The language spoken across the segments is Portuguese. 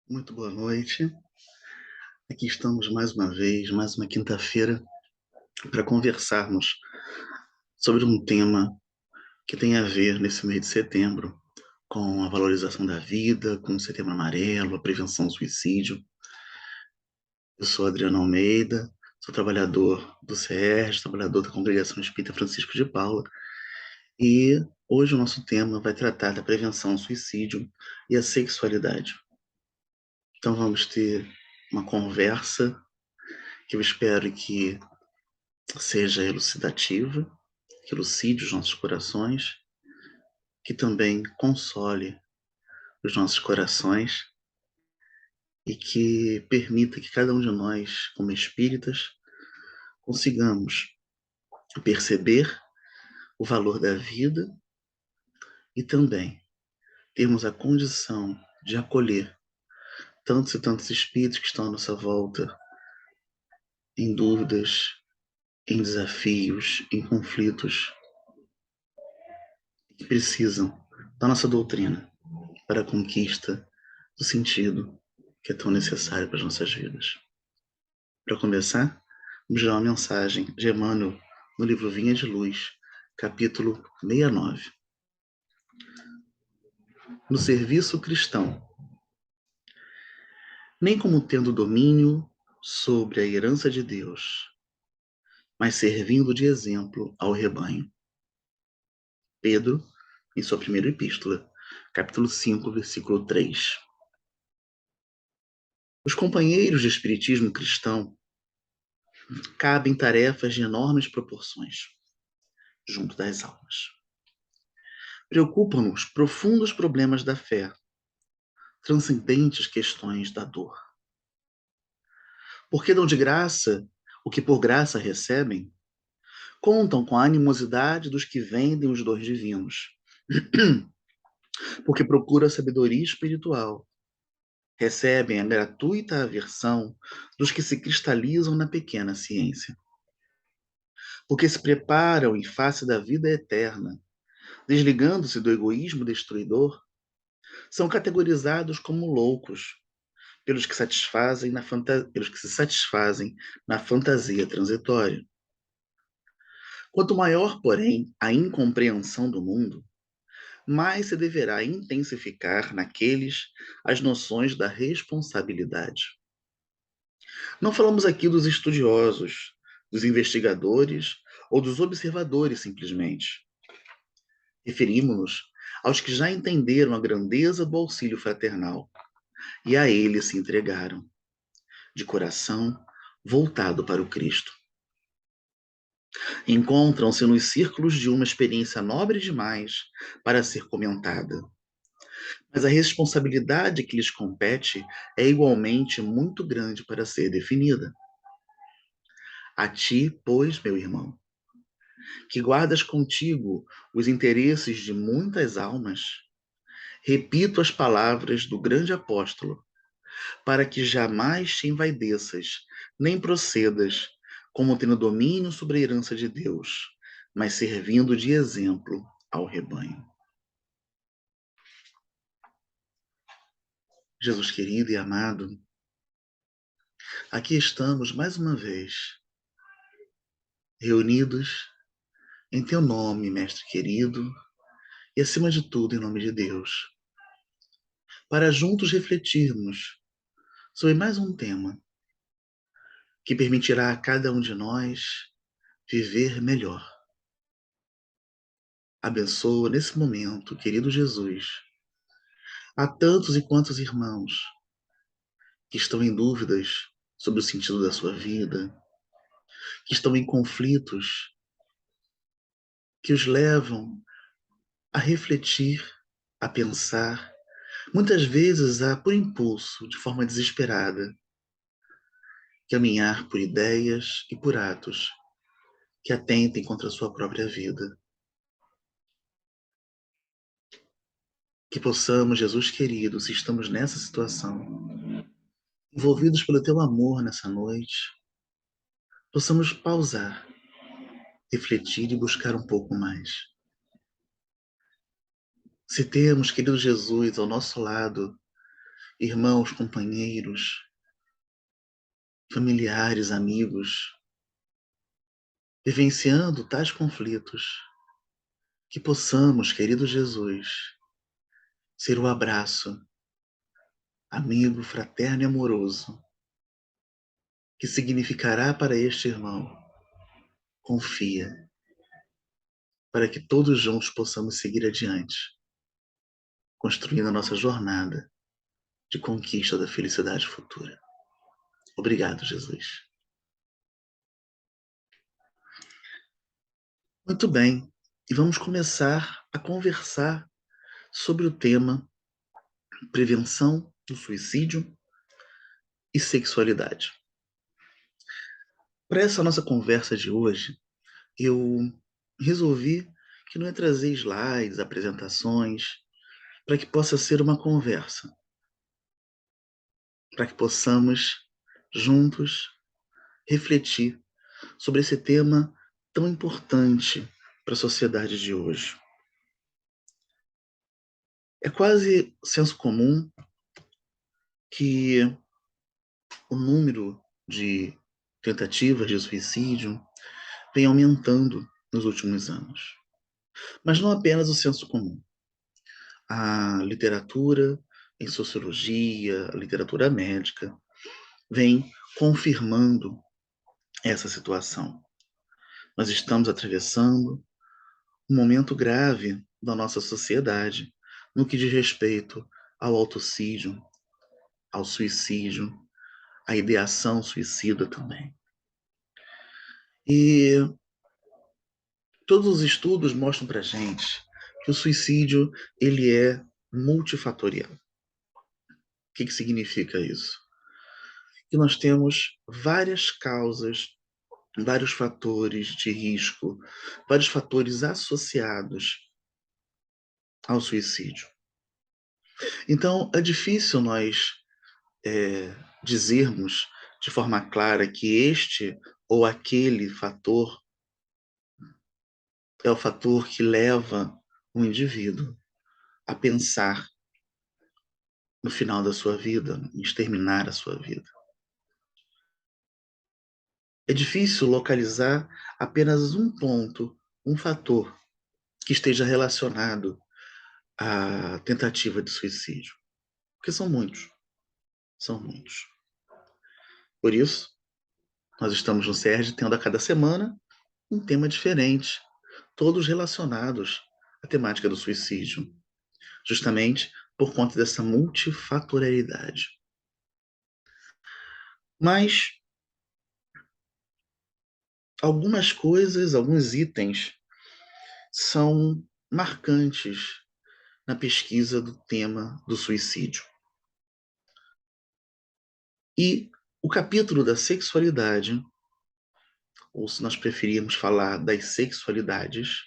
Muito boa noite. Aqui estamos mais uma vez, mais uma quinta-feira, para conversarmos sobre um tema que tem a ver nesse mês de setembro com a valorização da vida, com o Setembro Amarelo, a prevenção ao suicídio. Eu sou Adriano Almeida, sou trabalhador do CERJ, trabalhador da Congregação Espírita Francisco de Paula, e hoje o nosso tema vai tratar da prevenção ao suicídio e a sexualidade. Então vamos ter uma conversa que eu espero que seja elucidativa, que elucide os nossos corações, que também console os nossos corações e que permita que cada um de nós, como espíritas, consigamos perceber o valor da vida e também termos a condição de acolher tantos e tantos espíritos que estão à nossa volta, em dúvidas, em desafios, em conflitos, que precisam da nossa doutrina para a conquista do sentido que é tão necessário para as nossas vidas. Para começar, vamos dar uma mensagem de Emmanuel no livro Vinha de Luz, capítulo 69. No serviço cristão, nem como tendo domínio sobre a herança de Deus, mas servindo de exemplo ao rebanho. Pedro, em sua primeira epístola, capítulo 5, versículo 3. Os companheiros de espiritismo cristão cabem tarefas de enormes proporções junto das almas. Preocupam-nos profundos problemas da fé, transcendentes questões da dor. Porque dão de graça o que por graça recebem, contam com a animosidade dos que vendem os dons divinos. Porque procuram a sabedoria espiritual, recebem a gratuita aversão dos que se cristalizam na pequena ciência. Porque se preparam em face da vida eterna, desligando-se do egoísmo destruidor, são categorizados como loucos pelos que se satisfazem na fantasia transitória. Quanto maior, porém, a incompreensão do mundo, mais se deverá intensificar naqueles as noções da responsabilidade. Não falamos aqui dos estudiosos, dos investigadores ou dos observadores simplesmente. Referimos-nos aos que já entenderam a grandeza do auxílio fraternal e a ele se entregaram, de coração voltado para o Cristo. Encontram-se nos círculos de uma experiência nobre demais para ser comentada. Mas a responsabilidade que lhes compete é igualmente muito grande para ser definida. A ti, pois, meu irmão, que guardas contigo os interesses de muitas almas, repito as palavras do grande apóstolo, para que jamais te envaideças, nem procedas como tendo domínio sobre a herança de Deus, mas servindo de exemplo ao rebanho. Jesus querido e amado, aqui estamos mais uma vez, reunidos em teu nome, Mestre querido, e acima de tudo em nome de Deus, para juntos refletirmos sobre mais um tema que permitirá a cada um de nós viver melhor. Abençoa nesse momento, querido Jesus, a tantos e quantos irmãos que estão em dúvidas sobre o sentido da sua vida, que estão em conflitos que os levam a refletir, a pensar, muitas vezes por impulso, de forma desesperada, caminhar por ideias e por atos que atentem contra a sua própria vida. Que possamos, Jesus querido, se estamos nessa situação, envolvidos pelo teu amor nessa noite, possamos pausar, refletir e buscar um pouco mais. Se temos, querido Jesus, ao nosso lado, irmãos, companheiros, familiares, amigos, vivenciando tais conflitos, que possamos, querido Jesus, ser o abraço, amigo, fraterno e amoroso, que significará para este irmão, confia, para que todos juntos possamos seguir adiante, construindo a nossa jornada de conquista da felicidade futura. Obrigado, Jesus. Muito bem, e vamos começar a conversar sobre o tema prevenção do suicídio e sexualidade. Para essa nossa conversa de hoje, eu resolvi que não ia trazer slides, apresentações, para que possa ser uma conversa, para que possamos juntos refletir sobre esse tema tão importante para a sociedade de hoje. É quase senso comum que o número de tentativas de suicídio vem aumentando nos últimos anos. Mas não apenas o senso comum. A literatura em sociologia, a literatura médica, vem confirmando essa situação. Nós estamos atravessando um momento grave da nossa sociedade no que diz respeito ao autocídio, ao suicídio, à ideação suicida também. E todos os estudos mostram para gente que o suicídio ele é multifatorial. O que significa isso? Que nós temos várias causas, vários fatores de risco, vários fatores associados ao suicídio. Então, é difícil nós dizermos de forma clara que este ou aquele fator é o fator que leva o indivíduo a pensar no final da sua vida, em exterminar a sua vida. É difícil localizar apenas um ponto, um fator que esteja relacionado à tentativa de suicídio, porque são muitos, são muitos. Por isso, nós estamos no SERJ tendo a cada semana um tema diferente, todos relacionados à temática do suicídio, justamente por conta dessa multifatorialidade. Mas algumas coisas, alguns itens são marcantes na pesquisa do tema do suicídio. E o capítulo da sexualidade, ou se nós preferirmos falar das sexualidades,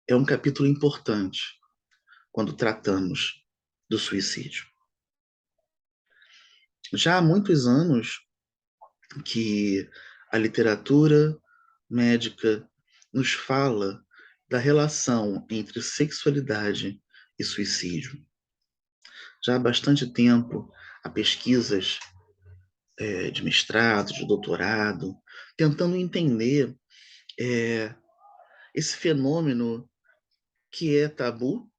é um capítulo importante quando tratamos do suicídio. Já há muitos anos que a literatura médica nos fala da relação entre sexualidade e suicídio. Já há bastante tempo há pesquisas de mestrado, de doutorado, tentando entender esse fenômeno que é tabu,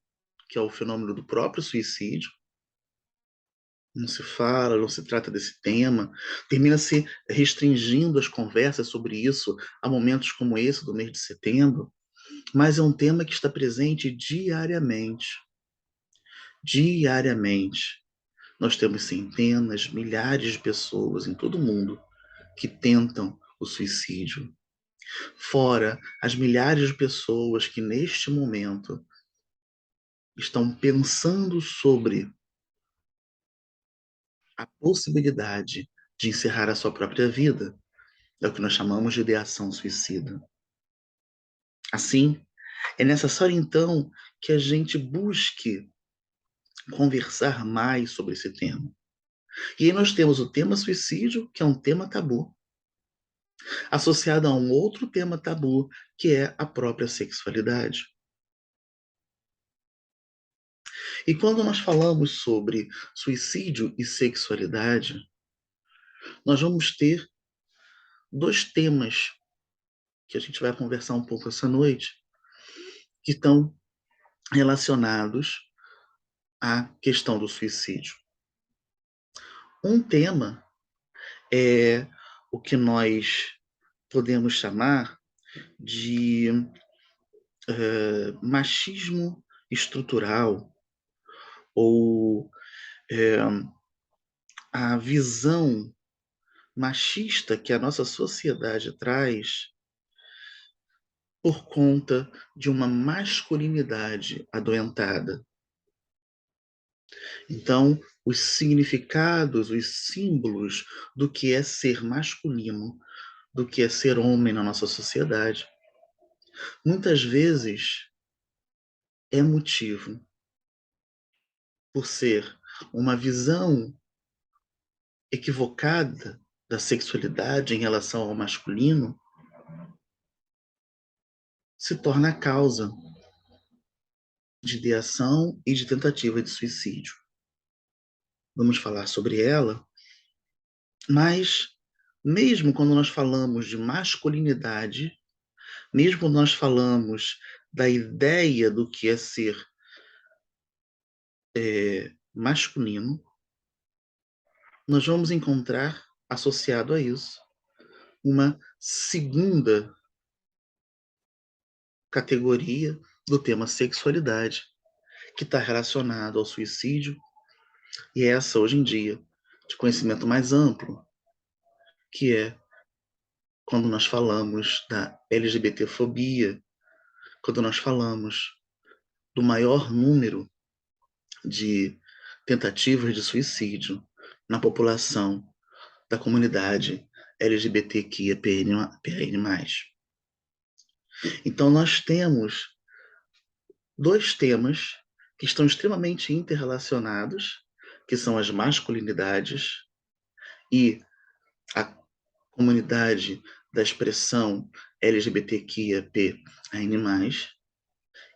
que é o fenômeno do próprio suicídio. Não se fala, não se trata desse tema, termina-se restringindo as conversas sobre isso a momentos como esse do mês de setembro, mas é um tema que está presente diariamente. Diariamente. Nós temos centenas, milhares de pessoas em todo o mundo que tentam o suicídio. Fora as milhares de pessoas que neste momento estão pensando sobre a possibilidade de encerrar a sua própria vida. É o que nós chamamos de ideação suicida. Assim, é necessário então que a gente busque conversar mais sobre esse tema. E aí nós temos o tema suicídio, que é um tema tabu, associado a um outro tema tabu, que é a própria sexualidade. E quando nós falamos sobre suicídio e sexualidade, nós vamos ter dois temas que a gente vai conversar um pouco essa noite, que estão relacionados à questão do suicídio. Um tema é o que nós podemos chamar de machismo estrutural, ou a visão machista que a nossa sociedade traz por conta de uma masculinidade adoentada. Então, os significados, os símbolos do que é ser masculino, do que é ser homem na nossa sociedade, muitas vezes é motivo, por ser uma visão equivocada da sexualidade em relação ao masculino, se torna a causa de ideação e de tentativa de suicídio. Vamos falar sobre ela, mas mesmo quando nós falamos de masculinidade, mesmo quando nós falamos da ideia do que é ser masculino, nós vamos encontrar, associado a isso, uma segunda categoria do tema sexualidade, que está relacionado ao suicídio, e essa, hoje em dia, de conhecimento mais amplo, que é quando nós falamos da LGBTfobia, quando nós falamos do maior número de tentativas de suicídio na população da comunidade LGBTQIAPN+. Então, nós temos dois temas que estão extremamente interrelacionados, que são as masculinidades e a comunidade da expressão LGBTQIAPN+,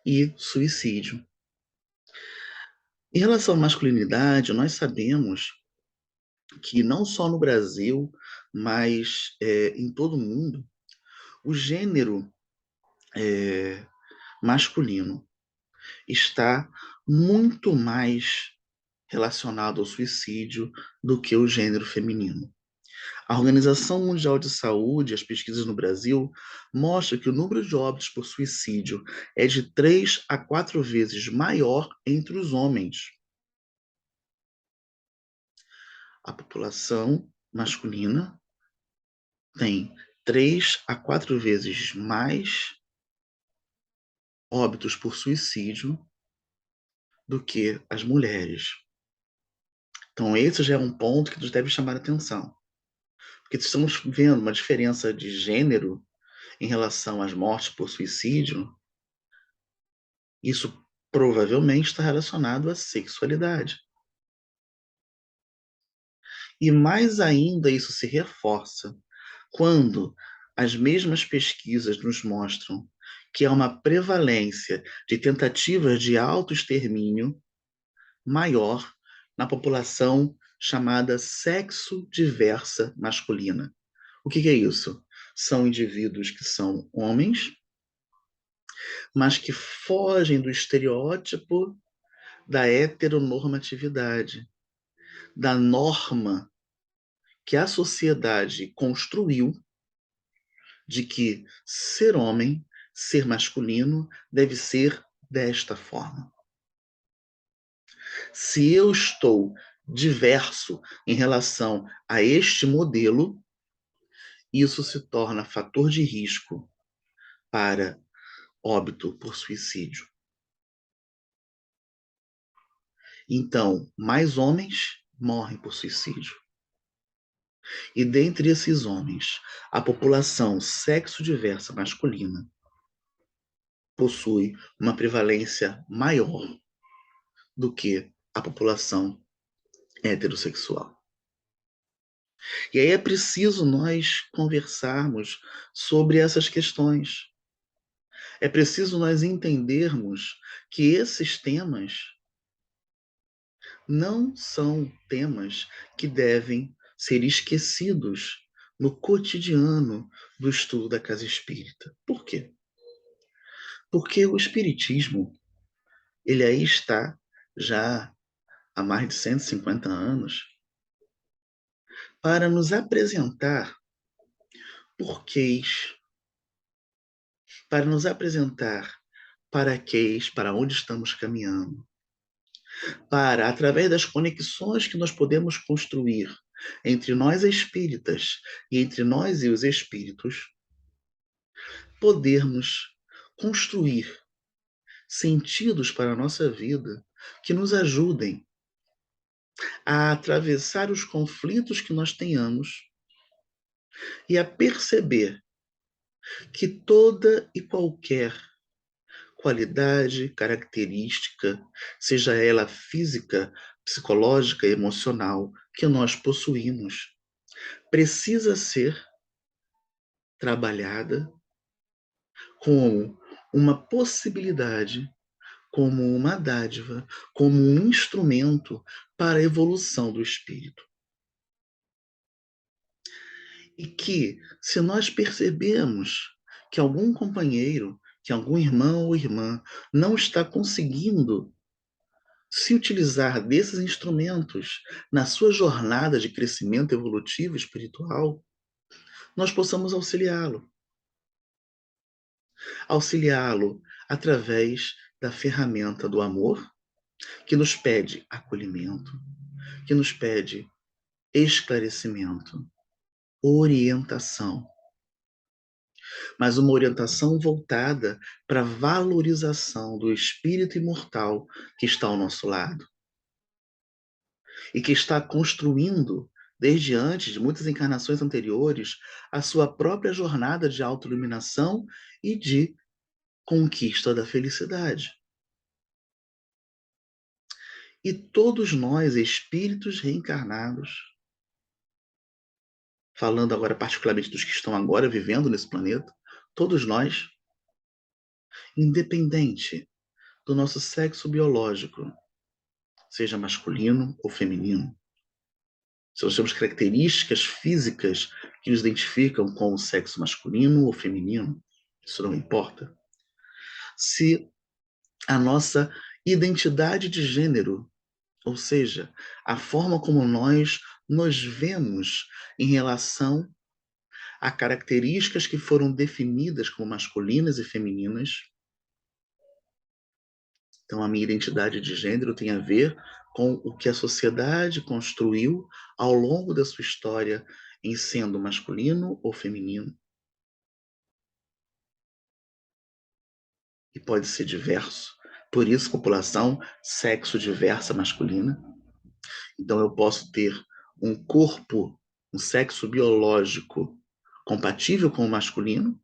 e suicídio. Em relação à masculinidade, nós sabemos que não só no Brasil, mas em todo o mundo, o gênero masculino está muito mais relacionado ao suicídio do que o gênero feminino. A Organização Mundial de Saúde, as pesquisas no Brasil, mostram que o número de óbitos por suicídio é de 3 a 4 vezes maior entre os homens. A população masculina tem 3 a 4 vezes mais óbitos por suicídio do que as mulheres. Então, esse já é um ponto que nos deve chamar a atenção. Porque estamos vendo uma diferença de gênero em relação às mortes por suicídio, isso provavelmente está relacionado à sexualidade. E mais ainda isso se reforça quando as mesmas pesquisas nos mostram que há uma prevalência de tentativas de autoextermínio maior na população chamada sexo-diversa masculina. O que é isso? São indivíduos que são homens, mas que fogem do estereótipo da heteronormatividade, da norma que a sociedade construiu de que ser homem, ser masculino, deve ser desta forma. Se eu estou diverso em relação a este modelo, isso se torna fator de risco para óbito por suicídio. Então, mais homens morrem por suicídio. E dentre esses homens, a população sexo-diversa masculina possui uma prevalência maior do que a população heterossexual. E aí é preciso nós conversarmos sobre essas questões. É preciso nós entendermos que esses temas não são temas que devem ser esquecidos no cotidiano do estudo da casa espírita. Por quê? Porque o espiritismo, ele aí está já há mais de 150 anos para nos apresentar porquês, para nos apresentar paraquês, para onde estamos caminhando, para, através das conexões que nós podemos construir entre nós espíritas e entre nós e os espíritos, podermos construir sentidos para a nossa vida que nos ajudem a atravessar os conflitos que nós tenhamos e a perceber que toda e qualquer qualidade, característica, seja ela física, psicológica, emocional, que nós possuímos, precisa ser trabalhada como uma possibilidade, como uma dádiva, como um instrumento para a evolução do espírito. E que, se nós percebemos que algum companheiro, que algum irmão ou irmã não está conseguindo se utilizar desses instrumentos na sua jornada de crescimento evolutivo espiritual, nós possamos auxiliá-lo. Auxiliá-lo através da ferramenta do amor, que nos pede acolhimento, que nos pede esclarecimento, orientação, mas uma orientação voltada para a valorização do espírito imortal que está ao nosso lado e que está construindo, desde antes de muitas encarnações anteriores, a sua própria jornada de autoiluminação e de conquista da felicidade. E todos nós, espíritos reencarnados, falando agora particularmente dos que estão agora vivendo nesse planeta, todos nós, independente do nosso sexo biológico, seja masculino ou feminino, se nós temos características físicas que nos identificam com o sexo masculino ou feminino, isso não importa. Se a nossa identidade de gênero, ou seja, a forma como nós nos vemos em relação a características que foram definidas como masculinas e femininas. Então, a minha identidade de gênero tem a ver com o que a sociedade construiu ao longo da sua história em sendo masculino ou feminino. E pode ser diverso. Por isso, população sexo diversa masculina. Então, eu posso ter um corpo, um sexo biológico compatível com o masculino.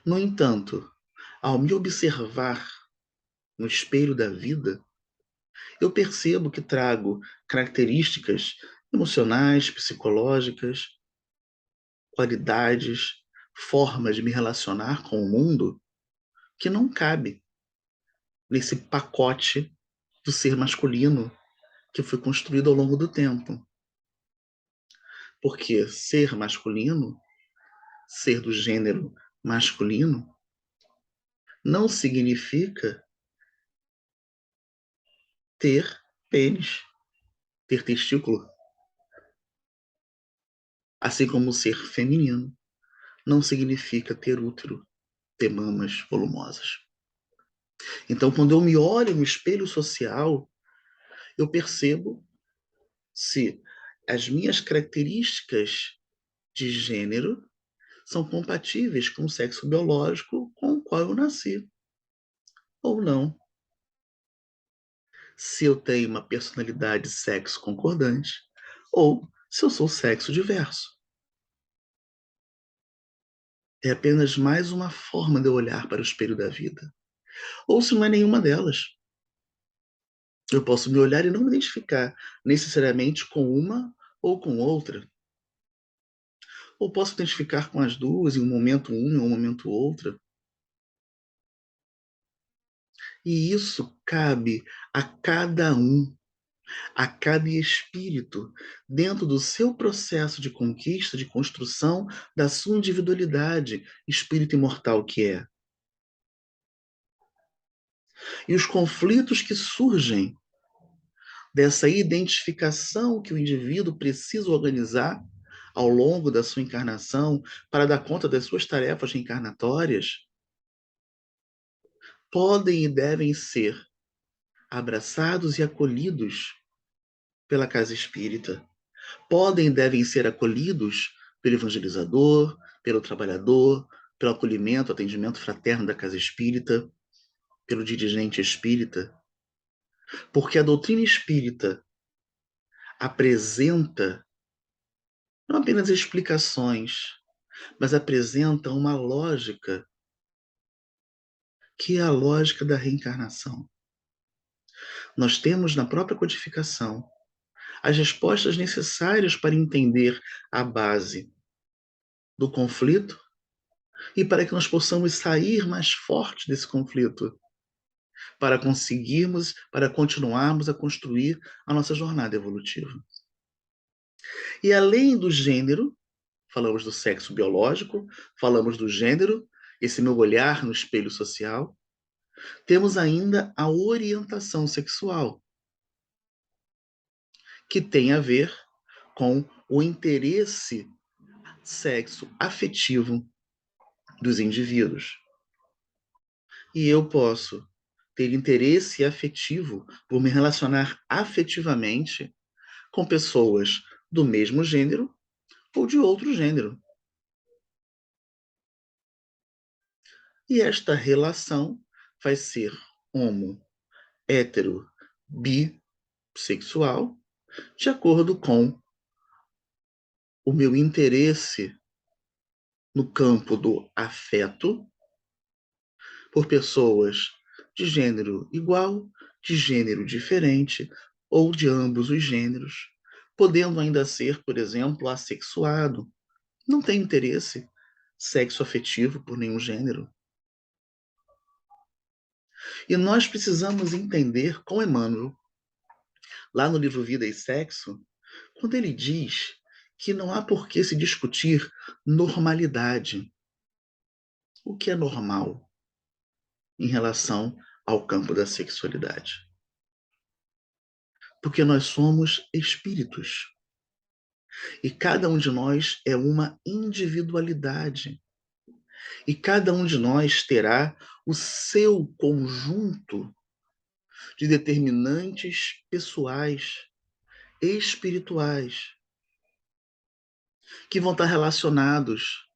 No entanto, ao me observar no espelho da vida, eu percebo que trago características emocionais, psicológicas, qualidades, formas de me relacionar com o mundo que não cabe nesse pacote do ser masculino que foi construído ao longo do tempo. Porque ser masculino, ser do gênero masculino, não significa ter pênis, ter testículo. Assim como ser feminino não significa ter útero, ter mamas volumosas. Então, quando eu me olho no espelho social, eu percebo se as minhas características de gênero são compatíveis com o sexo biológico com o qual eu nasci, ou não. Se eu tenho uma personalidade sexo concordante, ou se eu sou sexo diverso. É apenas mais uma forma de eu olhar para o espelho da vida. Ou se não é nenhuma delas. Eu posso me olhar e não me identificar necessariamente com uma ou com outra. Ou posso identificar com as duas em um momento uma e um momento outra. E isso cabe a cada um a cada espírito, dentro do seu processo de conquista, de construção da sua individualidade, espírito imortal que é. E os conflitos que surgem dessa identificação que o indivíduo precisa organizar ao longo da sua encarnação para dar conta das suas tarefas reencarnatórias, podem e devem ser abraçados e acolhidos pela casa espírita. Podem e devem ser acolhidos pelo evangelizador, pelo trabalhador, pelo acolhimento, atendimento fraterno da casa espírita, pelo dirigente espírita, porque a doutrina espírita apresenta não apenas explicações, mas apresenta uma lógica, que é a lógica da reencarnação. Nós temos na própria codificação as respostas necessárias para entender a base do conflito e para que nós possamos sair mais fortes desse conflito, para conseguirmos, para continuarmos a construir a nossa jornada evolutiva. E além do gênero, falamos do sexo biológico, falamos do gênero, esse meu olhar no espelho social, temos ainda a orientação sexual, que tem a ver com o interesse sexo afetivo dos indivíduos. E eu posso ter interesse afetivo por me relacionar afetivamente com pessoas do mesmo gênero ou de outro gênero. E esta relação vai ser homo, hétero, bissexual, de acordo com o meu interesse no campo do afeto por pessoas de gênero igual, de gênero diferente ou de ambos os gêneros, podendo ainda ser, por exemplo, assexuado. Não tem interesse sexo afetivo por nenhum gênero. E nós precisamos entender com Emmanuel, lá no livro Vida e Sexo, quando ele diz que não há por que se discutir normalidade. O que é normal em relação ao campo da sexualidade? Porque nós somos espíritos. E cada um de nós é uma individualidade. E cada um de nós terá o seu conjunto de determinantes pessoais, espirituais, que vão estar relacionados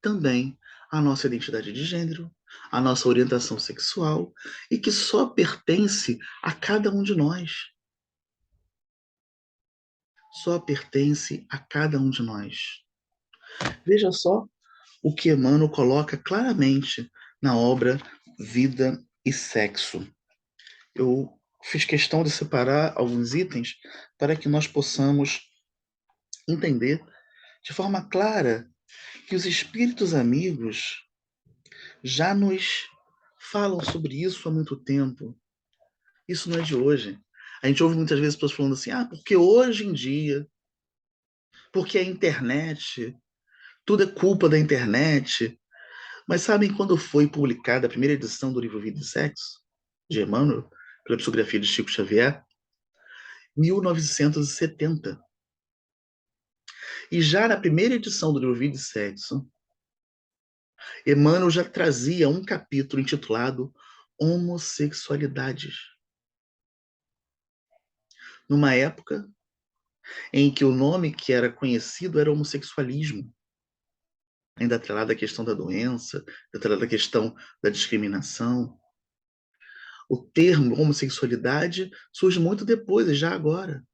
também à nossa identidade de gênero, à nossa orientação sexual, e que só pertence a cada um de nós. Só pertence a cada um de nós. Veja só o que Emmanuel coloca claramente na obra Vida e Sexo. Eu fiz questão de separar alguns itens para que nós possamos entender de forma clara que os espíritos amigos já nos falam sobre isso há muito tempo. Isso não é de hoje. A gente ouve muitas vezes pessoas falando assim, porque hoje em dia, porque a internet, tudo é culpa da internet. Mas sabem quando foi publicada a primeira edição do livro Vida e Sexo, de Emmanuel, pela psicografia de Chico Xavier? 1970. E já na primeira edição do livro Vida e Sexo, Emmanuel já trazia um capítulo intitulado Homossexualidades. Numa época em que o nome que era conhecido era homossexualismo, ainda atrelado à questão da doença, atrelado à questão da discriminação. O termo homossexualidade surge muito depois, e já agora.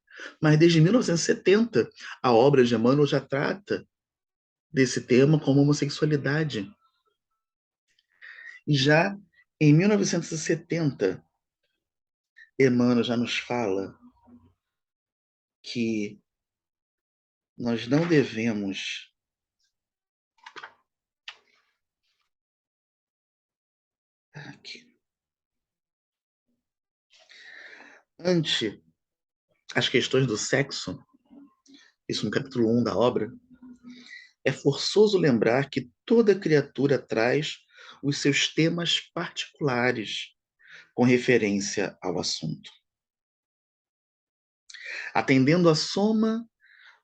Mas desde 1970, a obra de Emmanuel já trata desse tema como homossexualidade. E já em 1970, Emmanuel já nos fala que nós não devemos aqui, ante as questões do sexo, isso no capítulo 1 da obra, é forçoso lembrar que toda criatura traz os seus temas particulares com referência ao assunto. Atendendo à soma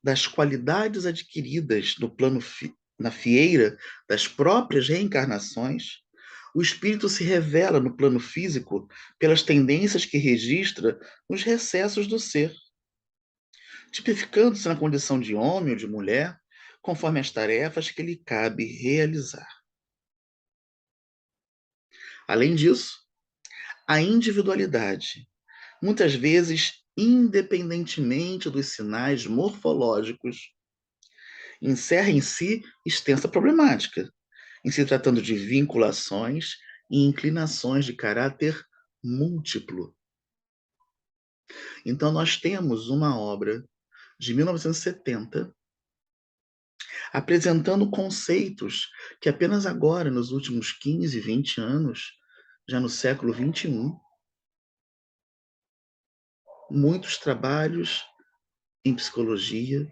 das qualidades adquiridas no plano na fieira das próprias reencarnações, o espírito se revela no plano físico pelas tendências que registra nos recessos do ser, tipificando-se na condição de homem ou de mulher, conforme as tarefas que lhe cabe realizar. Além disso, a individualidade, muitas vezes independentemente dos sinais morfológicos, encerra em si extensa problemática, em se tratando de vinculações e inclinações de caráter múltiplo. Então, nós temos uma obra de 1970 apresentando conceitos que apenas agora, nos últimos 15, 20 anos, já no século XXI, muitos trabalhos em psicologia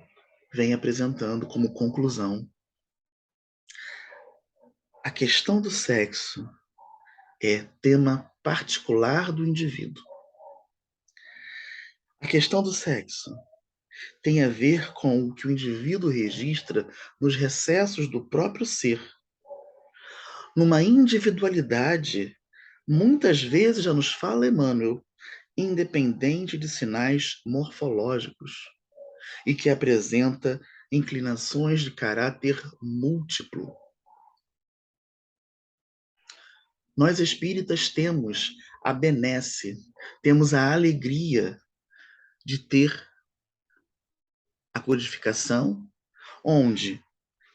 vêm apresentando como conclusão. A questão do sexo é tema particular do indivíduo. A questão do sexo tem a ver com o que o indivíduo registra nos recessos do próprio ser. Numa individualidade, muitas vezes já nos fala Emmanuel, independente de sinais morfológicos, e que apresenta inclinações de caráter múltiplo. Nós espíritas temos a benesse, temos a alegria de ter a codificação, onde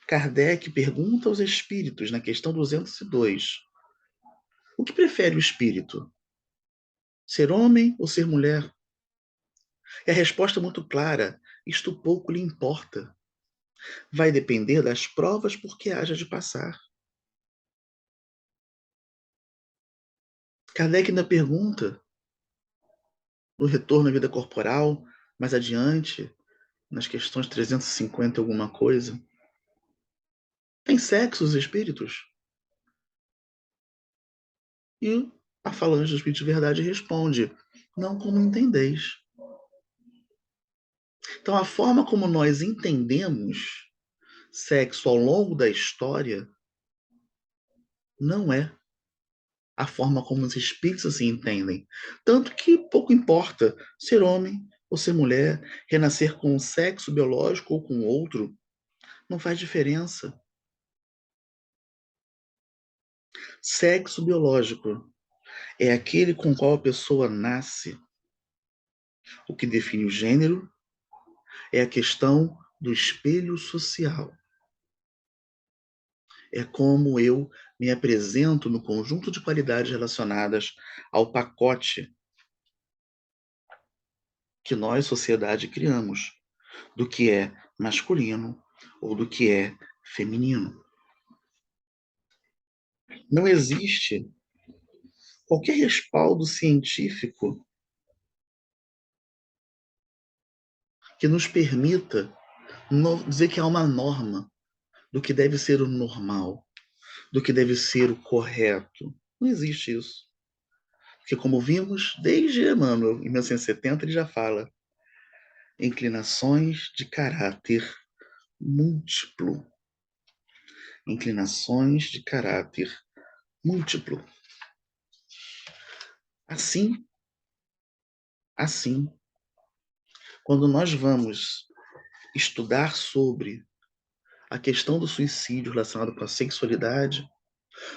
Kardec pergunta aos espíritos, na questão 202, o que prefere o espírito? Ser homem ou ser mulher? E a resposta é muito clara, isto pouco lhe importa. Vai depender das provas por que haja de passar. Kardec ainda pergunta, no retorno à vida corporal, mais adiante, nas questões 350 alguma coisa, tem sexo os espíritos? E a falange do Espírito de Verdade responde, não como entendeis. Então, a forma como nós entendemos sexo ao longo da história não é a forma como os espíritos se entendem. Tanto que pouco importa ser homem ou ser mulher, renascer com um sexo biológico ou com outro, não faz diferença. Sexo biológico é aquele com o qual a pessoa nasce. O que define o gênero é a questão do espelho social. É como eu me apresento no conjunto de qualidades relacionadas ao pacote que nós, sociedade, criamos, do que é masculino ou do que é feminino. Não existe qualquer respaldo científico que nos permita dizer que há uma norma do que deve ser o normal, do que deve ser o correto. Não existe isso. Porque, como vimos, desde Emmanuel, em 1970, ele já fala inclinações de caráter múltiplo. Inclinações de caráter múltiplo. Assim, quando nós vamos estudar sobre a questão do suicídio relacionado com a sexualidade,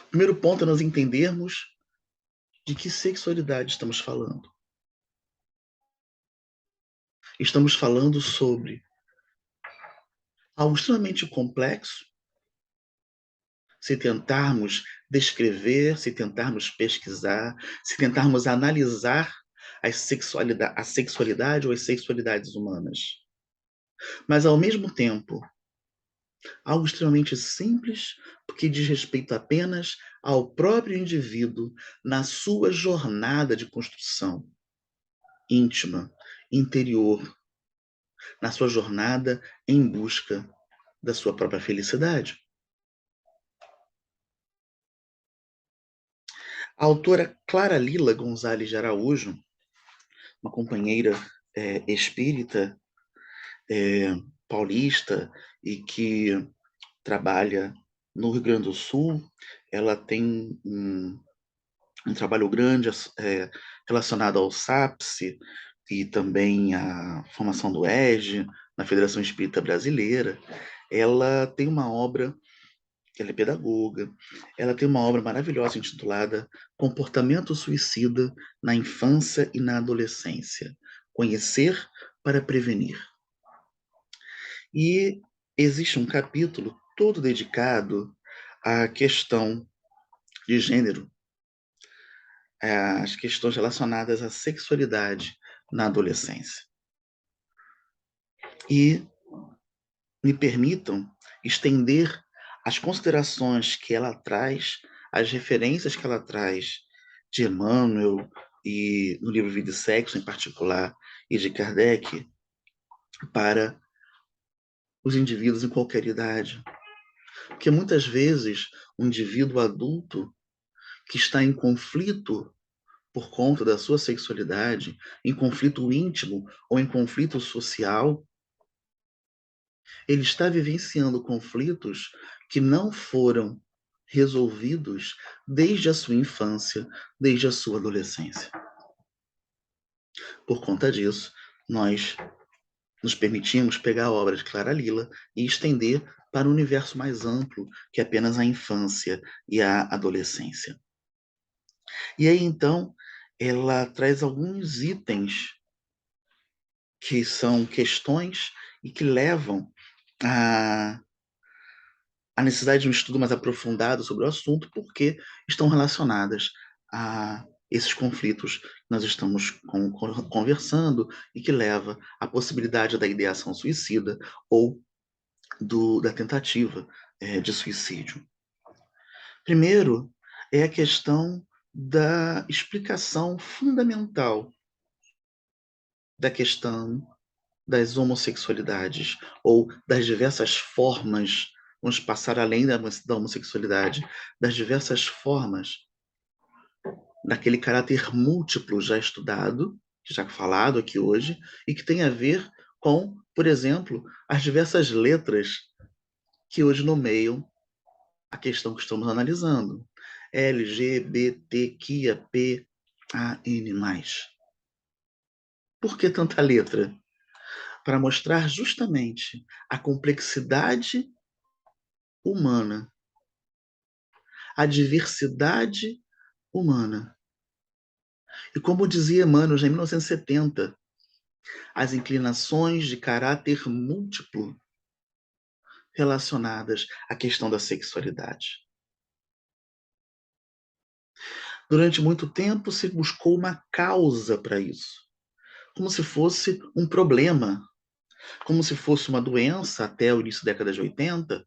o primeiro ponto é nós entendermos de que sexualidade estamos falando. Estamos falando sobre algo extremamente complexo, se tentarmos descrever, se tentarmos pesquisar, se tentarmos analisar a sexualidade ou as sexualidades humanas. Mas, ao mesmo tempo, algo extremamente simples, porque diz respeito apenas ao próprio indivíduo na sua jornada de construção íntima interior, na sua jornada em busca da sua própria felicidade. A autora Clara Lila Gonzalez de Araújo, uma companheira espírita paulista e que trabalha no Rio Grande do Sul, ela tem um trabalho grande relacionado ao SAPSE e também à formação do EGE, na Federação Espírita Brasileira. Ela tem uma obra, ela é pedagoga, ela tem uma obra maravilhosa intitulada Comportamento Suicida na Infância e na Adolescência. Conhecer para prevenir. E existe um capítulo todo dedicado à questão de gênero, às questões relacionadas à sexualidade na adolescência. E me permitam estender as considerações que ela traz, as referências que ela traz de Emmanuel e no livro Vida e Sexo, em particular, e de Kardec, para os indivíduos em qualquer idade. Porque muitas vezes um indivíduo adulto que está em conflito por conta da sua sexualidade, em conflito íntimo ou em conflito social, ele está vivenciando conflitos que não foram resolvidos desde a sua infância, desde a sua adolescência. Por conta disso, nós nos permitimos pegar a obra de Clara Lila e estender para um universo mais amplo que apenas a infância e a adolescência. E aí, então, ela traz alguns itens que são questões e que levam a necessidade de um estudo mais aprofundado sobre o assunto, porque estão relacionadas a esses conflitos que nós estamos conversando e que leva à possibilidade da ideação suicida ou da tentativa de suicídio. Primeiro, é a questão da explicação fundamental da questão das homossexualidades ou das diversas formas, vamos passar além da homossexualidade, das diversas formas daquele caráter múltiplo já estudado, já falado aqui hoje, e que tem a ver com, por exemplo, as diversas letras que hoje nomeiam a questão que estamos analisando. LGBTQIAPAN+. Por que tanta letra? Para mostrar justamente a complexidade humana, a diversidade humana. E como dizia Emmanuel já em 1970, as inclinações de caráter múltiplo relacionadas à questão da sexualidade. Durante muito tempo se buscou uma causa para isso, como se fosse um problema, como se fosse uma doença até o início da década de 80,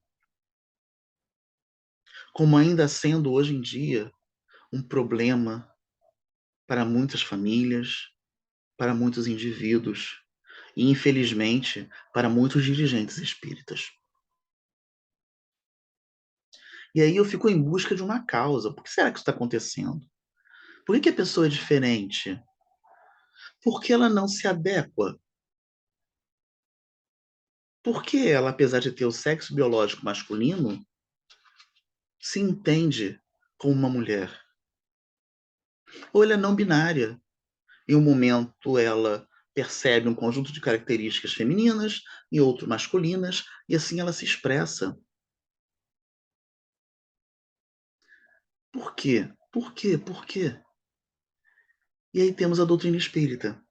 como ainda sendo hoje em dia um problema para muitas famílias, para muitos indivíduos e, infelizmente, para muitos dirigentes espíritas. E aí eu fico em busca de uma causa. Por que será que isso está acontecendo? Por que a pessoa é diferente? Por que ela não se adequa? Por que ela, apesar de ter o sexo biológico masculino, se entende como uma mulher? Ou ela é não binária? Em um momento ela percebe um conjunto de características femininas, em outro masculinas, e assim ela se expressa. Por quê? Por quê? Por quê? E aí temos a doutrina espírita,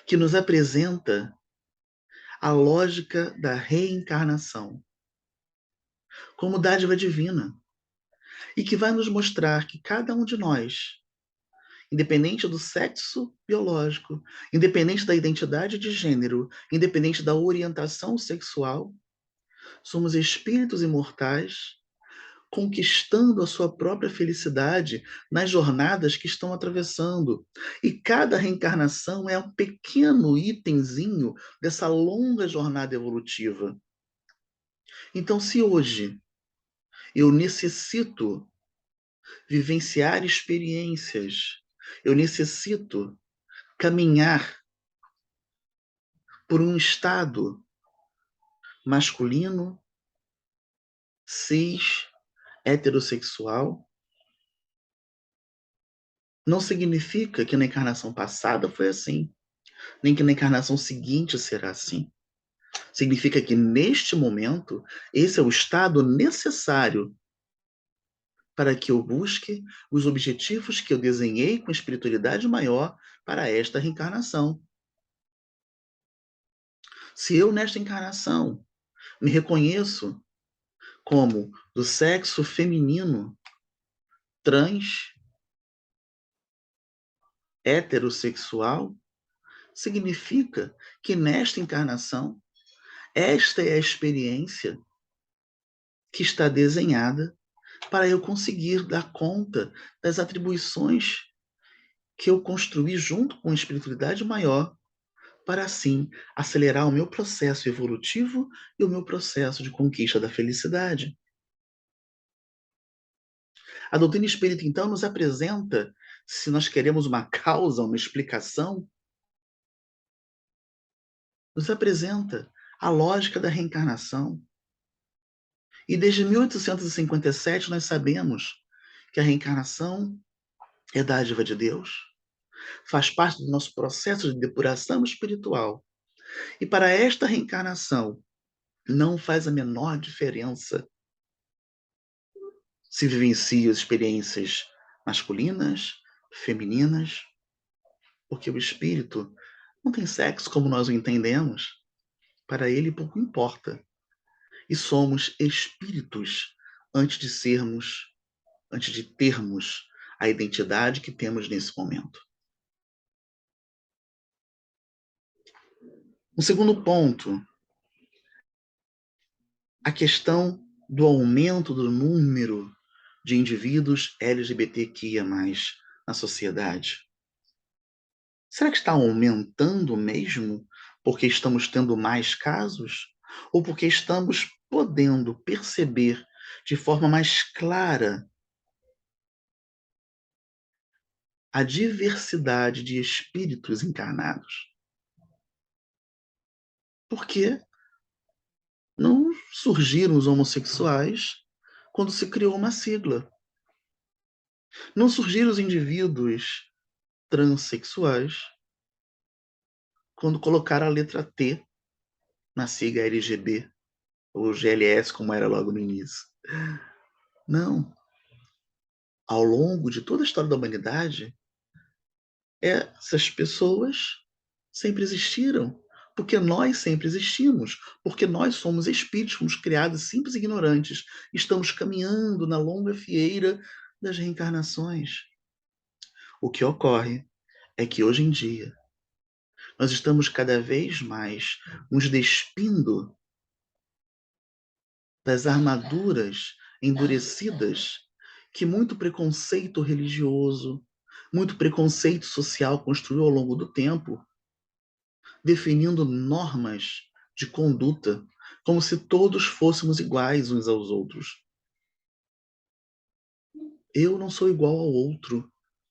que nos apresenta a lógica da reencarnação como dádiva divina e que vai nos mostrar que cada um de nós, independente do sexo biológico, independente da identidade de gênero, independente da orientação sexual, somos espíritos imortais conquistando a sua própria felicidade nas jornadas que estão atravessando. E cada reencarnação é um pequeno itemzinho dessa longa jornada evolutiva. Então, se hoje eu necessito vivenciar experiências, eu necessito caminhar por um estado masculino, cis, heterossexual, não significa que na encarnação passada foi assim, nem que na encarnação seguinte será assim. Significa que neste momento, esse é o estado necessário para que eu busque os objetivos que eu desenhei com espiritualidade maior para esta reencarnação. Se eu, nesta encarnação, me reconheço como do sexo feminino, trans, heterossexual, significa que nesta encarnação, esta é a experiência que está desenhada para eu conseguir dar conta das atribuições que eu construí junto com a espiritualidade maior, para assim acelerar o meu processo evolutivo e o meu processo de conquista da felicidade. A doutrina espírita, então, nos apresenta, se nós queremos uma causa, uma explicação, nos apresenta a lógica da reencarnação. E desde 1857 nós sabemos que a reencarnação é dádiva de Deus, faz parte do nosso processo de depuração espiritual. E para esta reencarnação, não faz a menor diferença se vivencia experiências masculinas, femininas, porque o espírito não tem sexo como nós o entendemos. Para ele pouco importa. E somos espíritos antes de sermos, antes de termos a identidade que temos nesse momento. Um segundo ponto, a questão do aumento do número de indivíduos LGBTQIA+, na sociedade. Será que está aumentando mesmo porque estamos tendo mais casos? Ou porque estamos podendo perceber de forma mais clara a diversidade de espíritos encarnados? Porque não surgiram os homossexuais quando se criou uma sigla. Não surgiram os indivíduos transexuais quando colocaram a letra T na sigla LGB, ou GLS, como era logo no início. Não. Ao longo de toda a história da humanidade, essas pessoas sempre existiram, porque nós sempre existimos, porque nós somos espíritos, fomos criados simples e ignorantes, estamos caminhando na longa fieira das reencarnações. O que ocorre é que hoje em dia nós estamos cada vez mais nos despindo das armaduras endurecidas que muito preconceito religioso, muito preconceito social construiu ao longo do tempo, definindo normas de conduta, como se todos fôssemos iguais uns aos outros. Eu não sou igual ao outro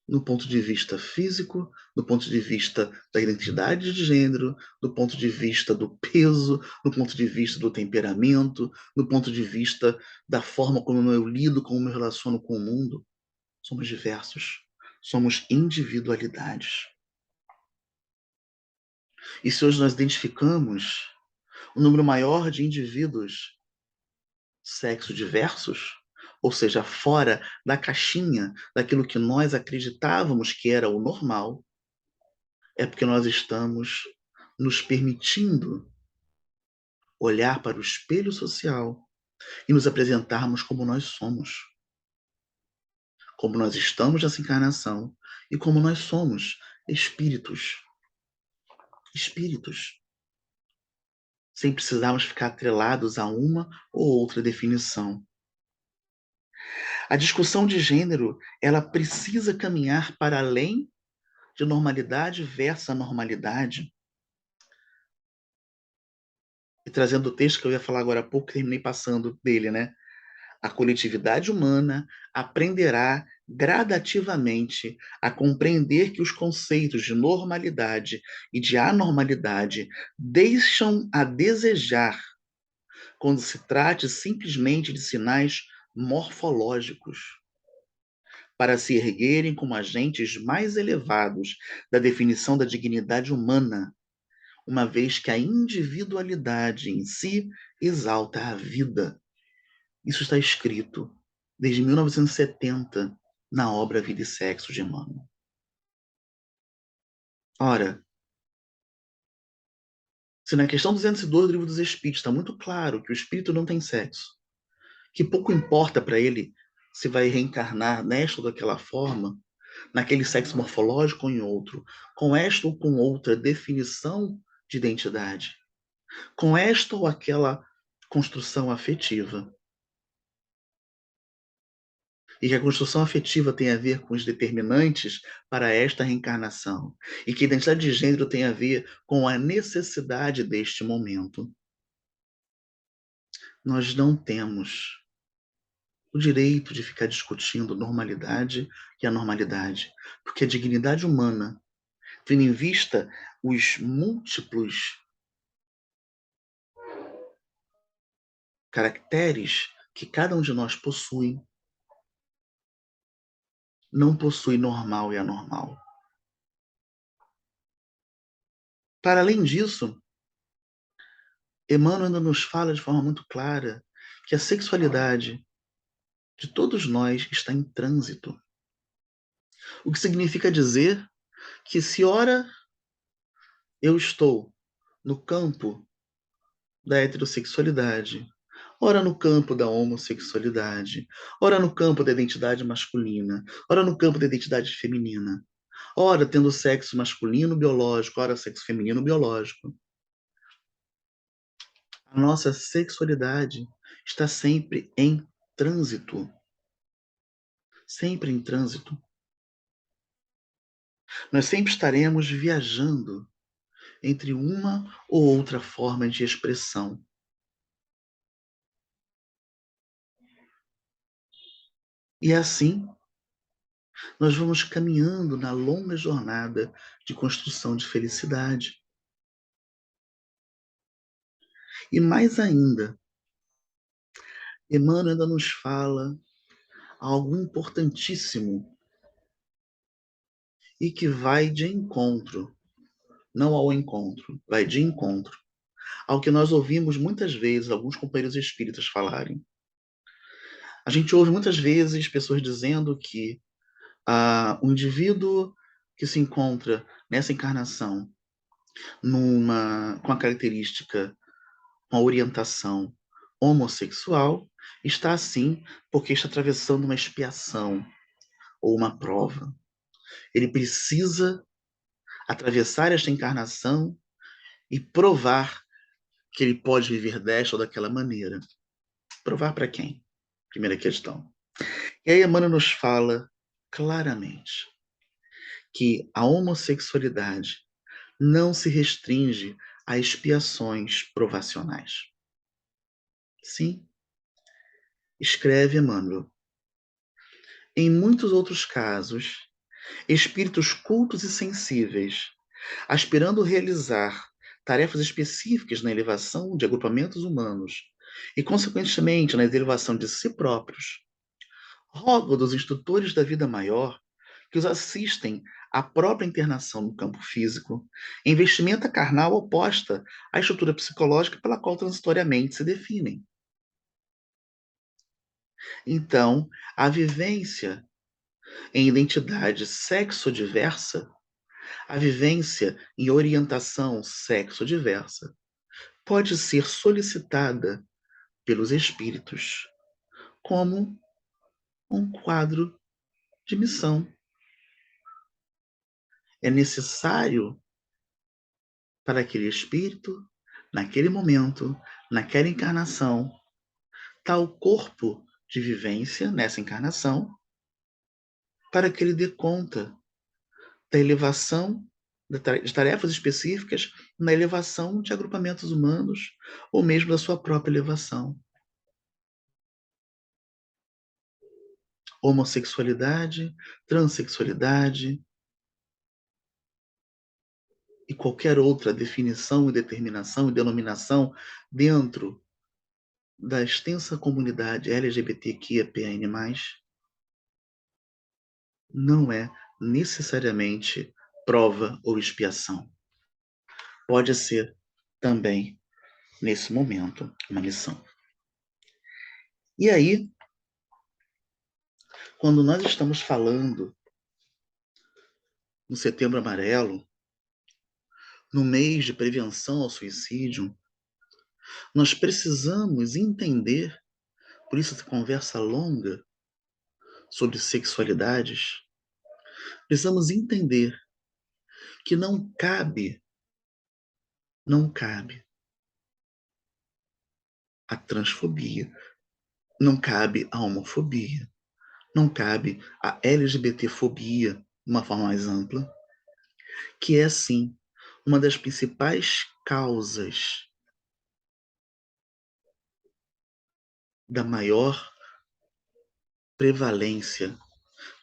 no ponto de vista físico, do ponto de vista da identidade de gênero, do ponto de vista do peso, do ponto de vista do temperamento, do ponto de vista da forma como eu lido, como eu me relaciono com o mundo. Somos diversos, somos individualidades. E se hoje nós identificamos um número maior de indivíduos sexo diversos, ou seja, fora da caixinha daquilo que nós acreditávamos que era o normal, é porque nós estamos nos permitindo olhar para o espelho social e nos apresentarmos como nós somos, como nós estamos nessa encarnação e como nós somos espíritos. Espíritos. Sem precisarmos ficar atrelados a uma ou outra definição. A discussão de gênero, ela precisa caminhar para além de normalidade versus anormalidade. E trazendo o texto que eu ia falar agora há pouco, terminei passando dele, né? A coletividade humana aprenderá gradativamente a compreender que os conceitos de normalidade e de anormalidade deixam a desejar quando se trate simplesmente de sinais morfológicos, para se erguerem como agentes mais elevados da definição da dignidade humana, uma vez que a individualidade em si exalta a vida. Isso está escrito desde 1970 na obra Vida e Sexo de Emmanuel. Ora, se na questão 202 do Livro dos Espíritos está muito claro que o espírito não tem sexo, que pouco importa para ele se vai reencarnar nesta ou daquela forma, naquele sexo morfológico ou em outro, com esta ou com outra definição de identidade, com esta ou aquela construção afetiva. E que a construção afetiva tem a ver com os determinantes para esta reencarnação. E que a identidade de gênero tem a ver com a necessidade deste momento. Nós não temos o direito de ficar discutindo normalidade e anormalidade, porque a dignidade humana, tendo em vista os múltiplos caracteres que cada um de nós possui, não possui normal e anormal. Para além disso, Emmanuel ainda nos fala de forma muito clara que a sexualidade de todos nós está em trânsito. O que significa dizer que se ora eu estou no campo da heterossexualidade, ora no campo da homossexualidade, ora no campo da identidade masculina, ora no campo da identidade feminina, ora tendo sexo masculino biológico, ora sexo feminino biológico. A nossa sexualidade está sempre em trânsito. Sempre em trânsito. Nós sempre estaremos viajando entre uma ou outra forma de expressão. E assim, nós vamos caminhando na longa jornada de construção de felicidade. E mais ainda, Emmanuel ainda nos fala algo importantíssimo e que vai de encontro, não ao encontro, vai de encontro ao que nós ouvimos muitas vezes alguns companheiros espíritas falarem. A gente ouve muitas vezes pessoas dizendo que um indivíduo que se encontra nessa encarnação com a característica, com a orientação homossexual, está assim porque está atravessando uma expiação ou uma prova. Ele precisa atravessar esta encarnação e provar que ele pode viver desta ou daquela maneira. Provar para quem? Primeira questão. E aí Emmanuel nos fala claramente que a homossexualidade não se restringe a expiações provacionais. Sim, escreve Emmanuel. Em muitos outros casos, espíritos cultos e sensíveis, aspirando realizar tarefas específicas na elevação de agrupamentos humanos e, consequentemente, na elevação de si próprios, rogam dos instrutores da vida maior que os assistem à própria internação no campo físico, em vestimenta carnal oposta à estrutura psicológica pela qual transitoriamente se definem. Então, a vivência em identidade sexo-diversa, a vivência em orientação sexo-diversa, pode ser solicitada pelos espíritos como um quadro de missão. É necessário para aquele espírito, naquele momento, naquela encarnação, tal corpo de vivência nessa encarnação, para que ele dê conta da elevação de tarefas específicas na elevação de agrupamentos humanos, ou mesmo da sua própria elevação. Homossexualidade, transexualidade e qualquer outra definição e determinação e denominação dentro da extensa comunidade LGBTQIAPN+, não é necessariamente prova ou expiação. Pode ser também, nesse momento, uma missão. E aí, quando nós estamos falando no Setembro Amarelo, no mês de prevenção ao suicídio, nós precisamos entender, por isso essa conversa longa sobre sexualidades, precisamos entender que não cabe a transfobia, não cabe a homofobia, não cabe a LGBTfobia de uma forma mais ampla, que é, sim, uma das principais causas da maior prevalência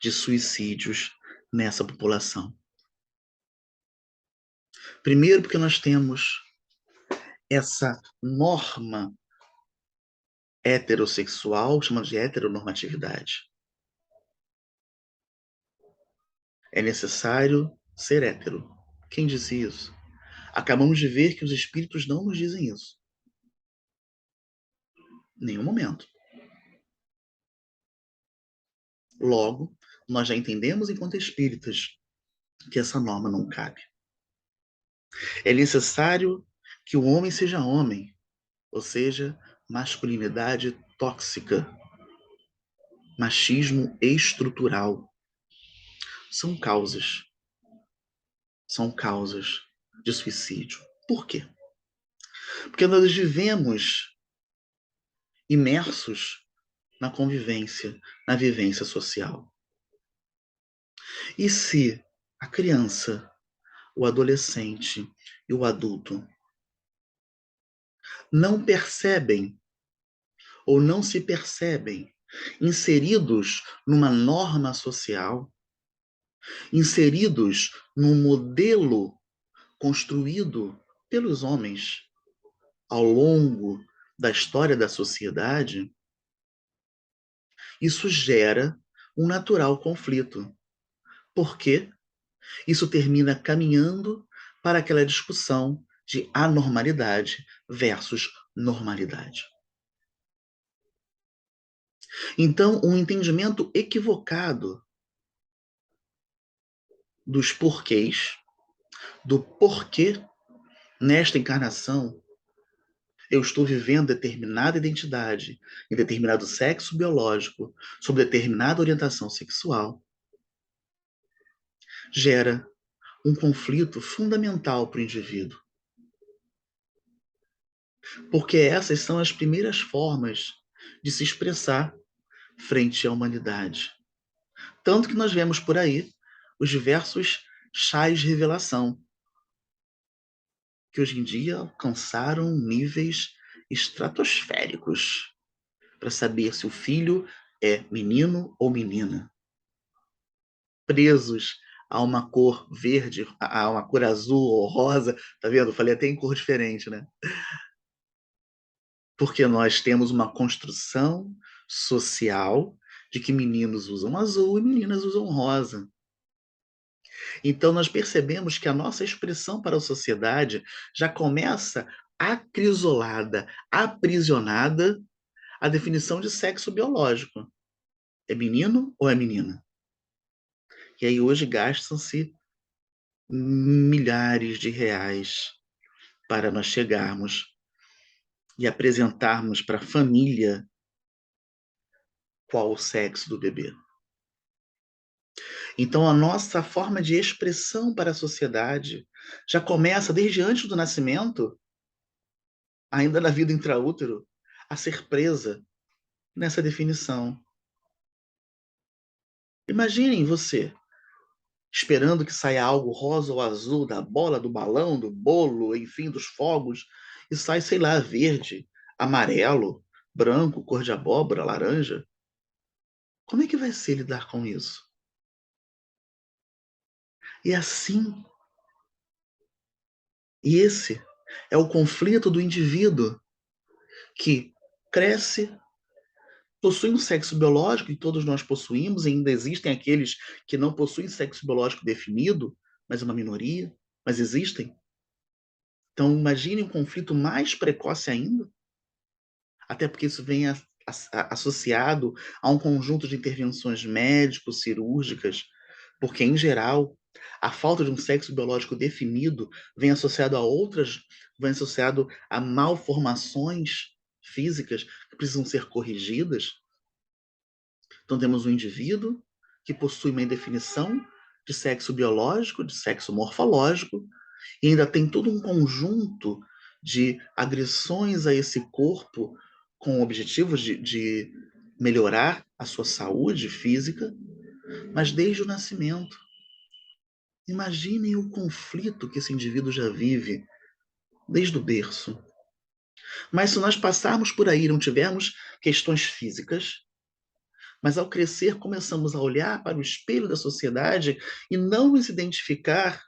de suicídios nessa população. Primeiro, porque nós temos essa norma heterossexual, chamada de heteronormatividade. É necessário ser hétero. Quem disse isso? Acabamos de ver que os espíritos não nos dizem isso. Em nenhum momento. Logo, nós já entendemos, enquanto espíritas, que essa norma não cabe. É necessário que o homem seja homem, ou seja, masculinidade tóxica, machismo estrutural. São causas de suicídio. Por quê? Porque nós vivemos imersos na convivência, na vivência social. E se a criança, o adolescente e o adulto não percebem ou não se percebem inseridos numa norma social, inseridos num modelo construído pelos homens ao longo da história da sociedade, isso gera um natural conflito. Porque isso termina caminhando para aquela discussão de anormalidade versus normalidade. Então, um entendimento equivocado dos porquês, do porquê nesta encarnação eu estou vivendo determinada identidade, em determinado sexo biológico, sob determinada orientação sexual, gera um conflito fundamental para o indivíduo. Porque essas são as primeiras formas de se expressar frente à humanidade. Tanto que nós vemos por aí os diversos chás de revelação, que hoje em dia alcançaram níveis estratosféricos para saber se o filho é menino ou menina. Presos a uma cor verde, a uma cor azul ou rosa, tá vendo? Falei até em cor diferente, né? Porque nós temos uma construção social de que meninos usam azul e meninas usam rosa. Então, nós percebemos que a nossa expressão para a sociedade já começa acrisolada, aprisionada à definição de sexo biológico. É menino ou é menina? E aí hoje gastam-se milhares de reais para nós chegarmos e apresentarmos para a família qual o sexo do bebê. Então, a nossa forma de expressão para a sociedade já começa desde antes do nascimento, ainda na vida intraútero, a ser presa nessa definição. Imaginem você esperando que saia algo rosa ou azul da bola, do balão, do bolo, enfim, dos fogos, e sai, sei lá, verde, amarelo, branco, cor de abóbora, laranja. Como é que vai ser lidar com isso? E assim, e esse é o conflito do indivíduo que cresce, possui um sexo biológico, e todos nós possuímos, e ainda existem aqueles que não possuem sexo biológico definido, mas é uma minoria, mas existem. Então, imagine um conflito mais precoce ainda, até porque isso vem associado a um conjunto de intervenções médico-cirúrgicas, porque, em geral, a falta de um sexo biológico definido vem associado a outras, vem associado a malformações físicas que precisam ser corrigidas. Então, temos um indivíduo que possui uma indefinição de sexo biológico, de sexo morfológico, e ainda tem todo um conjunto de agressões a esse corpo com objetivos de melhorar a sua saúde física, mas desde o nascimento. Imaginem o conflito que esse indivíduo já vive desde o berço. Mas se nós passarmos por aí e não tivermos questões físicas, mas ao crescer começamos a olhar para o espelho da sociedade e não nos identificar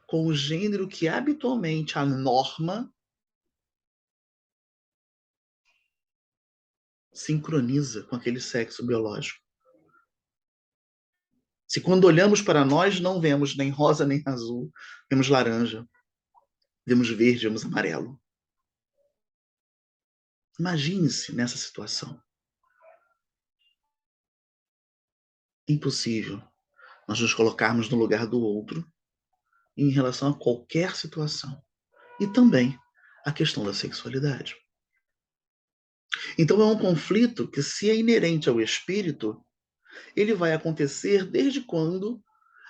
com o gênero que habitualmente a norma sincroniza com aquele sexo biológico. Se quando olhamos para nós não vemos nem rosa nem azul, vemos laranja, vemos verde, vemos amarelo. Imagine-se nessa situação. Impossível nós nos colocarmos no lugar do outro em relação a qualquer situação. E também a questão da sexualidade. Então é um conflito que, se é inerente ao espírito, ele vai acontecer desde quando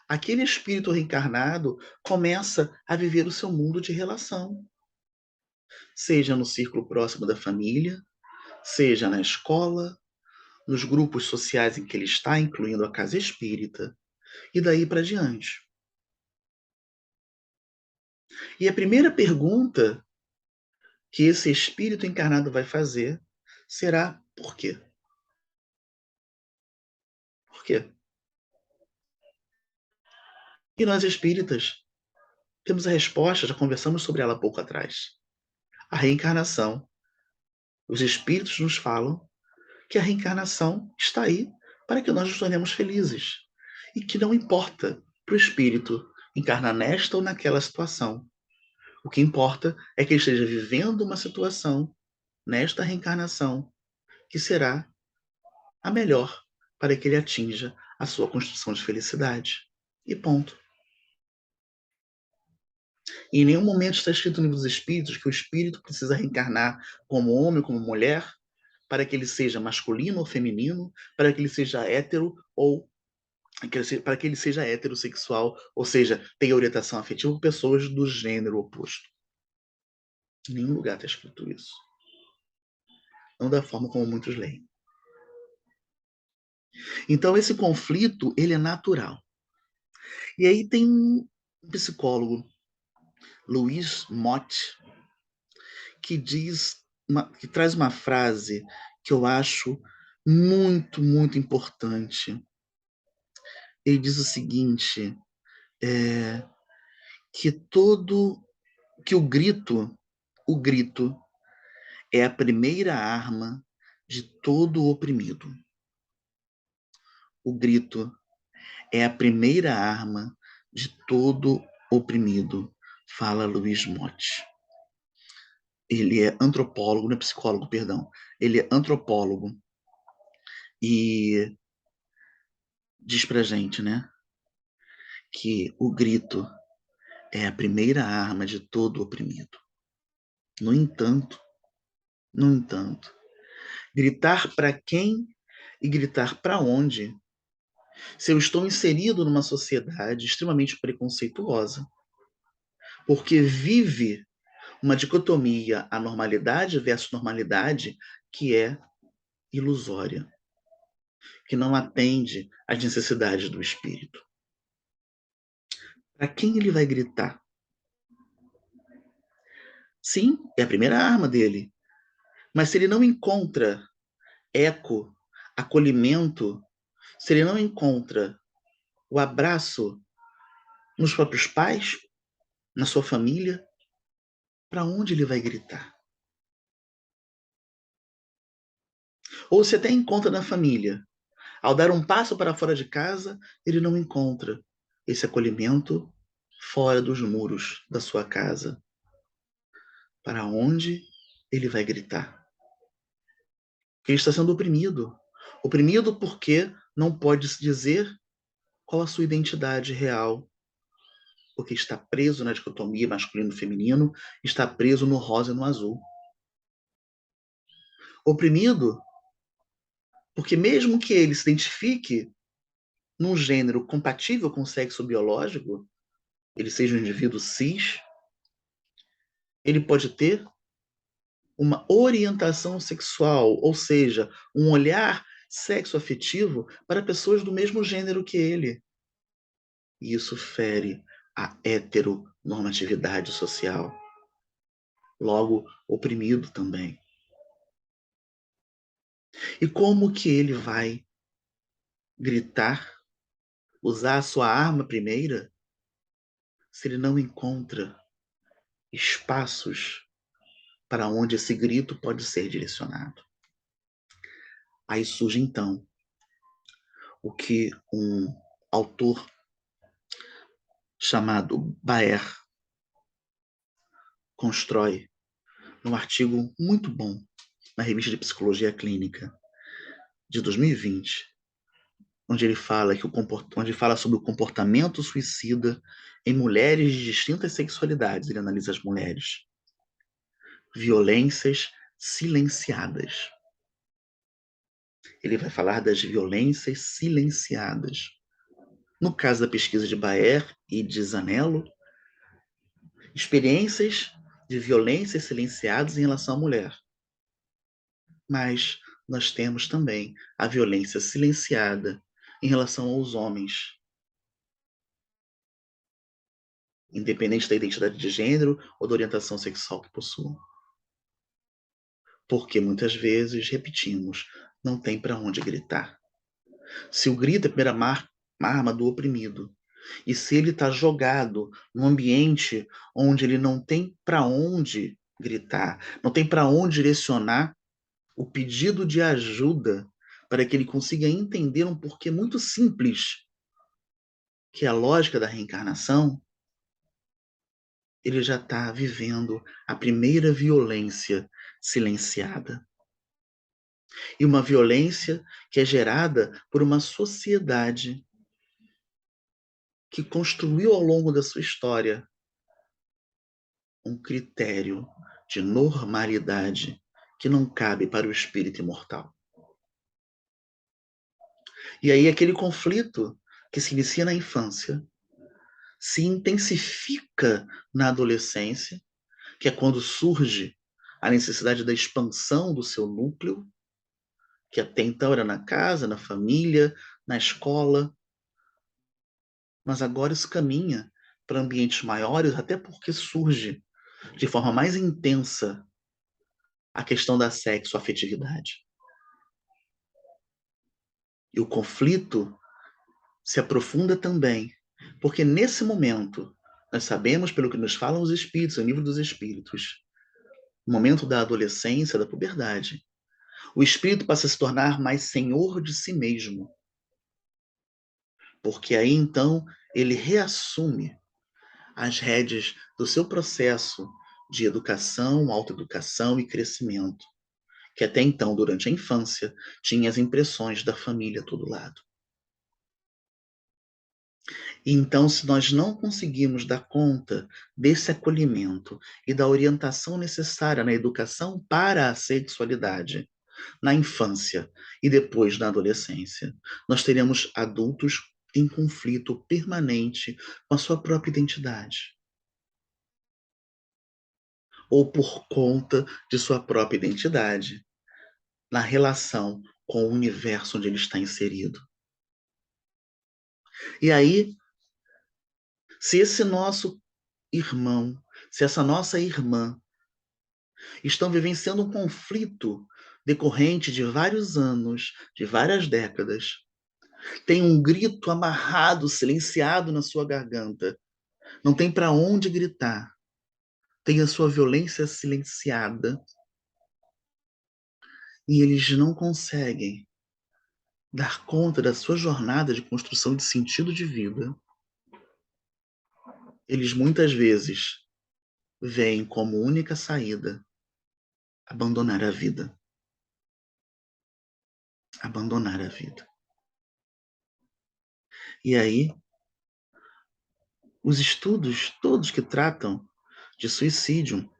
aquele espírito reencarnado começa a viver o seu mundo de relação. Seja no círculo próximo da família, seja na escola, nos grupos sociais em que ele está, incluindo a casa espírita, e daí para diante. E a primeira pergunta que esse espírito encarnado vai fazer será: por quê? Por quê? E nós espíritas temos a resposta, já conversamos sobre ela há pouco atrás. A reencarnação. Os espíritos nos falam que a reencarnação está aí para que nós nos tornemos felizes. E que não importa para o espírito encarnar nesta ou naquela situação. O que importa é que ele esteja vivendo uma situação nesta reencarnação que será a melhor para que ele atinja a sua construção de felicidade. E ponto. E em nenhum momento está escrito no livro dos Espíritos que o espírito precisa reencarnar como homem, como mulher, para que ele seja masculino ou feminino, para que ele seja hétero ou para que ele seja heterossexual, ou seja, tenha orientação afetiva com pessoas do gênero oposto. Em nenhum lugar está escrito isso. Não da forma como muitos leem. Então, esse conflito, ele é natural. E aí tem um psicólogo, Luiz Mott, que traz uma frase que eu acho muito, muito importante. Ele diz o seguinte, que o grito é a primeira arma de todo oprimido. O grito é a primeira arma de todo oprimido, fala Luiz Motti. Ele é antropólogo, não é psicólogo, perdão. Ele é antropólogo e diz pra gente, né, que o grito é a primeira arma de todo oprimido. No entanto, no entanto, gritar para quem e gritar para onde? Se eu estou inserido numa sociedade extremamente preconceituosa, porque vive uma dicotomia, a normalidade versus normalidade, que é ilusória, que não atende às necessidades do espírito. Para quem ele vai gritar? Sim, é a primeira arma dele. Mas se ele não encontra eco, acolhimento, se ele não encontra o abraço nos próprios pais, na sua família, para onde ele vai gritar? Ou se até encontra na família, ao dar um passo para fora de casa, ele não encontra esse acolhimento fora dos muros da sua casa. Para onde ele vai gritar? Ele está sendo oprimido. Oprimido porque não pode se dizer qual a sua identidade real, porque está preso na dicotomia masculino-feminino, está preso no rosa e no azul. Oprimido porque mesmo que ele se identifique num gênero compatível com o sexo biológico, ele seja um indivíduo cis, ele pode ter uma orientação sexual, ou seja, um olhar sexoafetivo para pessoas do mesmo gênero que ele. E isso fere a heteronormatividade social. Logo, oprimido também. E como que ele vai gritar, usar a sua arma primeira, se ele não encontra espaços para onde esse grito pode ser direcionado? Aí surge então o que um autor chamado Baer constrói num artigo muito bom na revista de Psicologia Clínica de 2020, onde ele fala onde fala sobre o comportamento suicida em mulheres de distintas sexualidades. Ele analisa as mulheres. Violências silenciadas. Ele vai falar das violências silenciadas. No caso da pesquisa de Baer e de Zanello, experiências de violências silenciadas em relação à mulher. Mas nós temos também a violência silenciada em relação aos homens, independente da identidade de gênero ou da orientação sexual que possuam. Porque muitas vezes, repetimos, não tem para onde gritar. Se o grito é a primeira arma do oprimido, e se ele está jogado num ambiente onde ele não tem para onde gritar, não tem para onde direcionar o pedido de ajuda para que ele consiga entender um porquê muito simples, que é a lógica da reencarnação, ele já está vivendo a primeira violência silenciada. E uma violência que é gerada por uma sociedade que construiu ao longo da sua história um critério de normalidade que não cabe para o espírito imortal. E aí aquele conflito que se inicia na infância se intensifica na adolescência, que é quando surge a necessidade da expansão do seu núcleo, que até então era na casa, na família, na escola, mas agora isso caminha para ambientes maiores, até porque surge de forma mais intensa a questão da sexoafetividade. E o conflito se aprofunda também, porque nesse momento, nós sabemos, pelo que nos falam os espíritos, o livro dos espíritos, no momento da adolescência, da puberdade, o espírito passa a se tornar mais senhor de si mesmo. Porque aí então ele reassume as rédeas do seu processo de educação, autoeducação e crescimento, que até então, durante a infância, tinha as impressões da família a todo lado. Então, se nós não conseguirmos dar conta desse acolhimento e da orientação necessária na educação para a sexualidade, na infância e depois na adolescência, nós teremos adultos em conflito permanente com a sua própria identidade. Ou por conta de sua própria identidade, na relação com o universo onde ele está inserido. E aí, se esse nosso irmão, se essa nossa irmã estão vivenciando um conflito decorrente de vários anos, de várias décadas, tem um grito amarrado, silenciado na sua garganta, não tem para onde gritar, tem a sua violência silenciada, e eles não conseguem dar conta da sua jornada de construção de sentido de vida, eles muitas vezes veem como única saída abandonar a vida. Abandonar a vida. E aí, os estudos todos que tratam de suicídio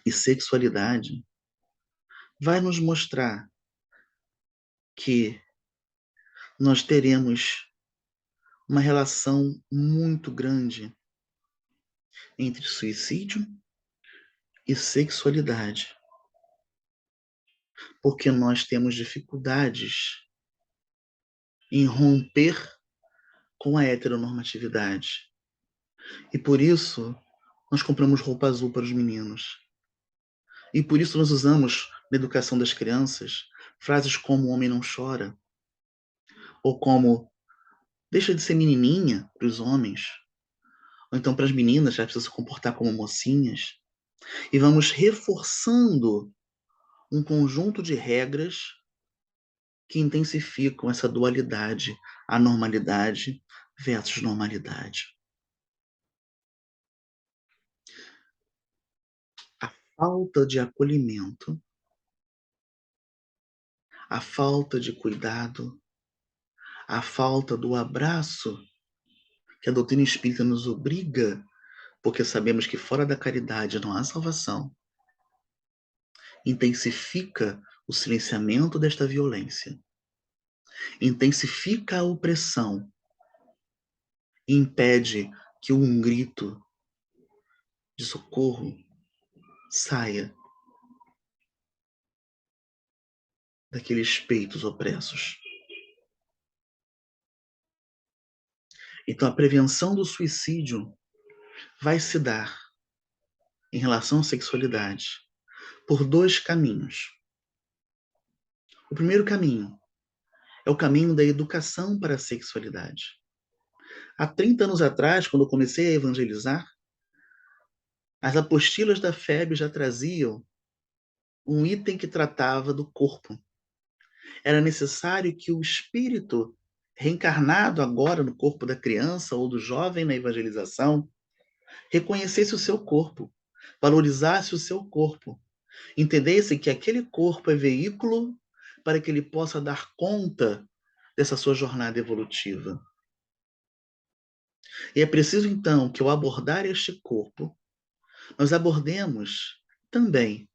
e sexualidade vai nos mostrar que nós teremos uma relação muito grande entre suicídio e sexualidade, porque nós temos dificuldades em romper com a heteronormatividade. E por isso nós compramos roupa azul para os meninos. E por isso nós usamos na educação das crianças frases como o homem não chora, ou como deixa de ser menininha para os homens, ou então para as meninas já precisam se comportar como mocinhas. E vamos reforçando um conjunto de regras que intensificam essa dualidade, anormalidade versus normalidade. A falta de acolhimento, a falta de cuidado, a falta do abraço que a doutrina espírita nos obriga, porque sabemos que fora da caridade não há salvação, intensifica o silenciamento desta violência, intensifica a opressão e impede que um grito de socorro saia daqueles peitos opressos. Então, a prevenção do suicídio vai se dar em relação à sexualidade por dois caminhos. O primeiro caminho é o caminho da educação para a sexualidade. Há 30 anos atrás, quando eu comecei a evangelizar, as apostilas da FEB já traziam um item que tratava do corpo. Era necessário que o espírito, reencarnado agora no corpo da criança ou do jovem na evangelização, reconhecesse o seu corpo, valorizasse o seu corpo, entendesse que aquele corpo é veículo para que ele possa dar conta dessa sua jornada evolutiva. E é preciso, então, que ao abordar este corpo, nós abordemos também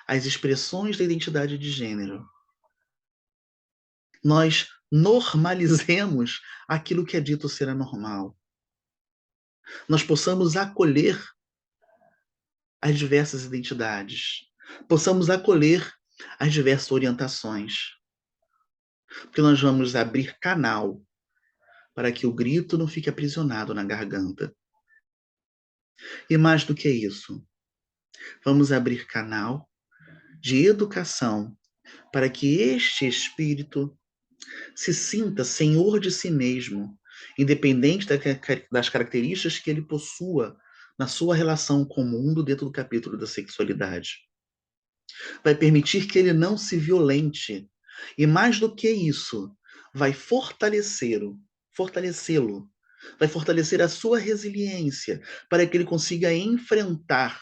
as expressões da identidade de gênero. Nós normalizemos aquilo que é dito ser anormal. Nós possamos acolher as diversas identidades, possamos acolher as diversas orientações, porque nós vamos abrir canal para que o grito não fique aprisionado na garganta. E mais do que isso, vamos abrir canal de educação para que este espírito se sinta senhor de si mesmo, independente das características que ele possua na sua relação com o mundo dentro do capítulo da sexualidade. Vai permitir que ele não se violente. E mais do que isso, vai fortalecê-lo, vai fortalecer a sua resiliência para que ele consiga enfrentar,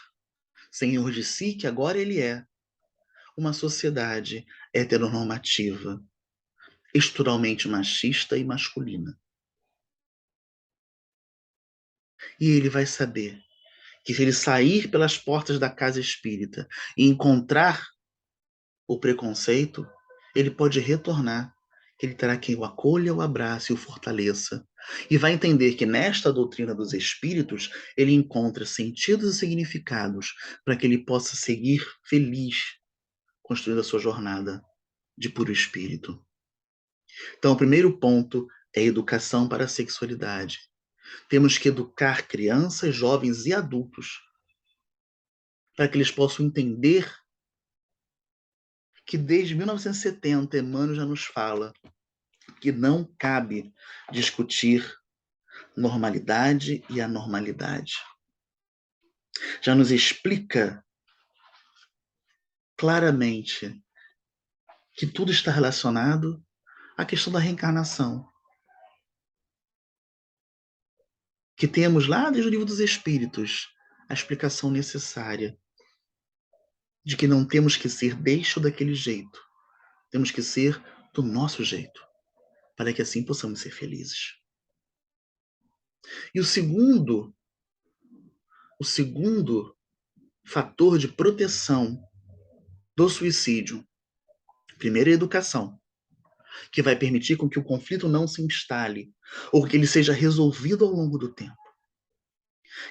senhor de si, que agora ele é, uma sociedade heteronormativa, estruturalmente machista e masculina. E ele vai saber que se ele sair pelas portas da casa espírita e encontrar o preconceito, ele pode retornar, que ele terá quem o acolha, o abrace e o fortaleça. E vai entender que nesta doutrina dos espíritos, ele encontra sentidos e significados para que ele possa seguir feliz, construindo a sua jornada de puro espírito. Então, o primeiro ponto é educação para a sexualidade. Temos que educar crianças, jovens e adultos para que eles possam entender que desde 1970 Emmanuel já nos fala que não cabe discutir normalidade e anormalidade. Já nos explica claramente que tudo está relacionado à questão da reencarnação. Que temos lá desde o Livro dos Espíritos a explicação necessária de que não temos que ser deste ou daquele jeito. Temos que ser do nosso jeito, para que assim possamos ser felizes. E o segundo fator de proteção do suicídio, primeiro é a educação, que vai permitir com que o conflito não se instale, ou que ele seja resolvido ao longo do tempo.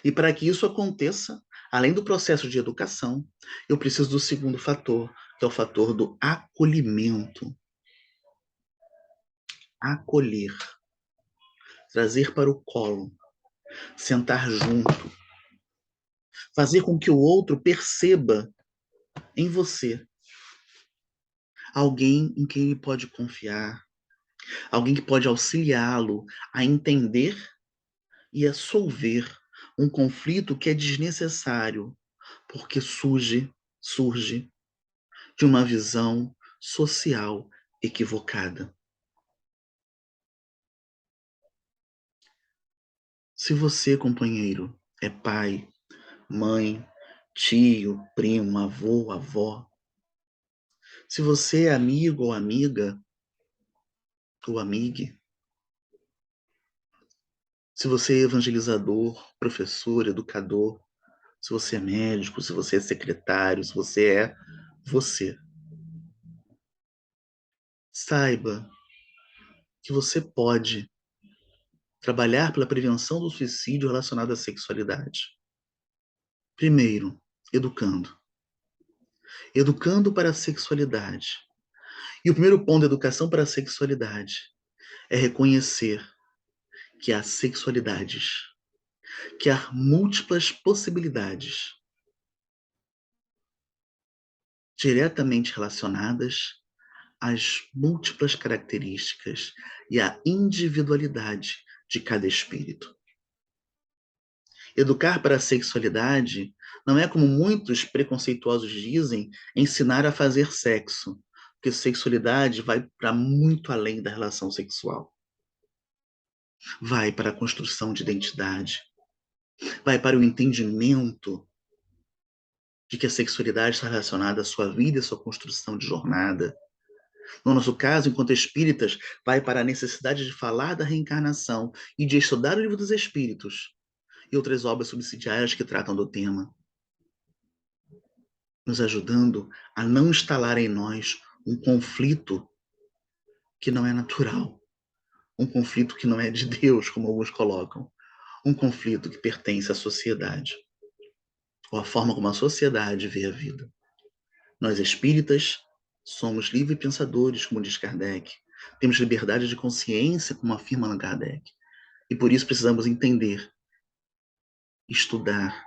E para que isso aconteça, além do processo de educação, eu preciso do segundo fator, que é o fator do acolhimento. Acolher. Trazer para o colo. Sentar junto. Fazer com que o outro perceba em você alguém em quem ele pode confiar, alguém que pode auxiliá-lo a entender e a solver um conflito que é desnecessário, porque surge de uma visão social equivocada. Se você, companheiro, é pai, mãe, tio, primo, avô, avó, se você é amigo ou amiga, ou amigue, se você é evangelizador, professor, educador, se você é médico, se você é secretário, se você é você, saiba que você pode trabalhar pela prevenção do suicídio relacionado à sexualidade. Primeiro, educando. Educando para a sexualidade. E o primeiro ponto da educação para a sexualidade é reconhecer que há sexualidades, que há múltiplas possibilidades diretamente relacionadas às múltiplas características e à individualidade de cada espírito. Educar para a sexualidade não é, como muitos preconceituosos dizem, ensinar a fazer sexo, porque sexualidade vai para muito além da relação sexual. Vai para a construção de identidade, vai para o entendimento de que a sexualidade está relacionada à sua vida e à sua construção de jornada. No nosso caso, enquanto espíritas, vai para a necessidade de falar da reencarnação e de estudar o Livro dos Espíritos e outras obras subsidiárias que tratam do tema, nos ajudando a não instalar em nós um conflito que não é natural, um conflito que não é de Deus, como alguns colocam, um conflito que pertence à sociedade, ou à forma como a sociedade vê a vida. Nós espíritas somos livres pensadores, como diz Kardec. Temos liberdade de consciência, como afirma Allan Kardec. E por isso precisamos entender, estudar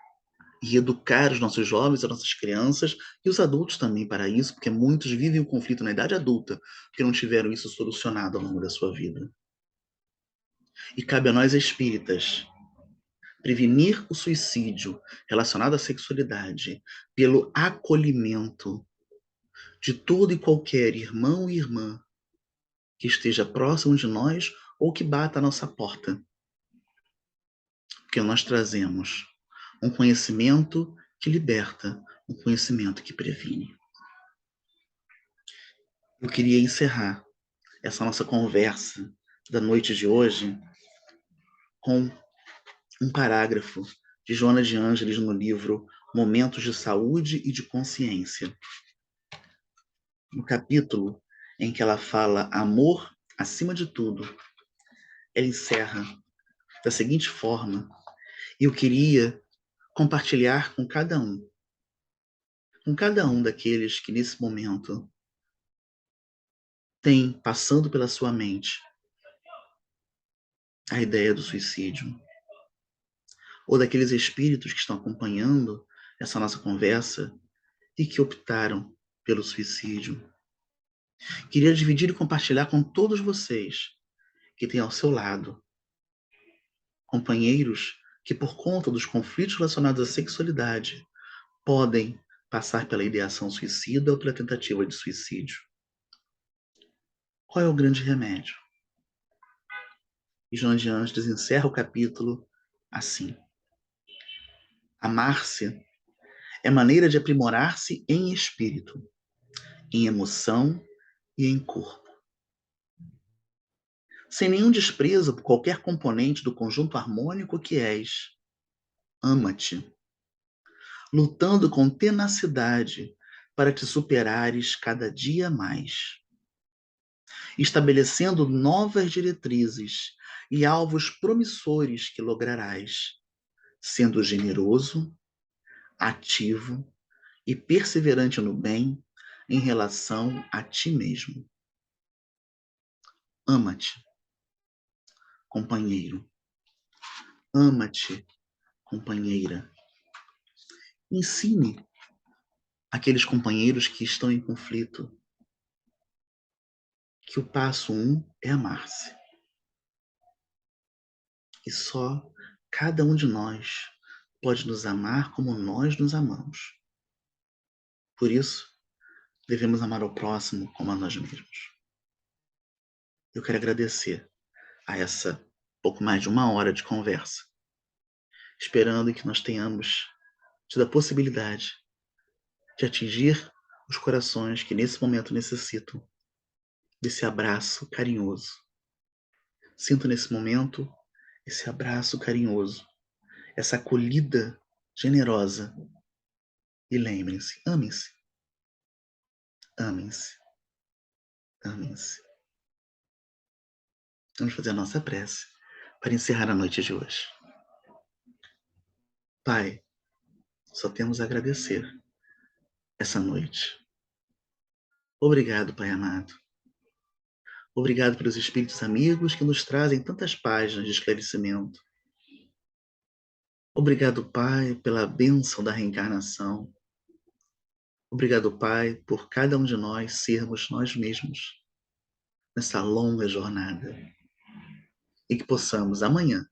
e educar os nossos jovens, as nossas crianças e os adultos também para isso, porque muitos vivem o conflito na idade adulta, porque não tiveram isso solucionado ao longo da sua vida. E cabe a nós espíritas prevenir o suicídio relacionado à sexualidade pelo acolhimento de todo e qualquer irmão e irmã que esteja próximo de nós ou que bata à nossa porta. Porque nós trazemos um conhecimento que liberta, um conhecimento que previne. Eu queria encerrar essa nossa conversa da noite de hoje com um parágrafo de Joana de Ângeles no livro Momentos de Saúde e de Consciência. No capítulo em que ela fala amor acima de tudo, ela encerra da seguinte forma: eu queria compartilhar com cada um daqueles que nesse momento tem passando pela sua mente a ideia do suicídio, ou daqueles espíritos que estão acompanhando essa nossa conversa e que optaram pelo suicídio. Queria dividir e compartilhar com todos vocês que têm ao seu lado companheiros que, por conta dos conflitos relacionados à sexualidade, podem passar pela ideação suicida ou pela tentativa de suicídio. Qual é o grande remédio? E Joana de Ângeles encerra o capítulo assim: amar-se é maneira de aprimorar-se em espírito, em emoção e em corpo. Sem nenhum desprezo por qualquer componente do conjunto harmônico que és, ama-te, lutando com tenacidade para te superares cada dia mais, estabelecendo novas diretrizes e alvos promissores que lograrás, sendo generoso, ativo e perseverante no bem em relação a ti mesmo. Ama-te, companheiro. Ama-te, companheira. Ensine aqueles companheiros que estão em conflito que o passo 1 é amar-se. E só cada um de nós pode nos amar como nós nos amamos. Por isso, devemos amar ao próximo como a nós mesmos. Eu quero agradecer a essa pouco mais de 1 hora de conversa, esperando que nós tenhamos tido a possibilidade de atingir os corações que nesse momento necessitam desse abraço carinhoso. Sinto nesse momento esse abraço carinhoso, essa acolhida generosa. E lembrem-se, amem-se, amem-se, amem-se. Vamos fazer a nossa prece para encerrar a noite de hoje. Pai, só temos a agradecer essa noite. Obrigado, Pai amado. Obrigado pelos espíritos amigos que nos trazem tantas páginas de esclarecimento. Obrigado, Pai, pela bênção da reencarnação. Obrigado, Pai, por cada um de nós sermos nós mesmos nessa longa jornada. E que possamos amanhã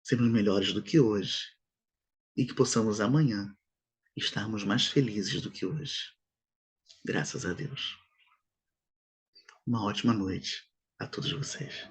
sermos melhores do que hoje. E que possamos amanhã estarmos mais felizes do que hoje. Graças a Deus. Uma ótima noite a todos vocês.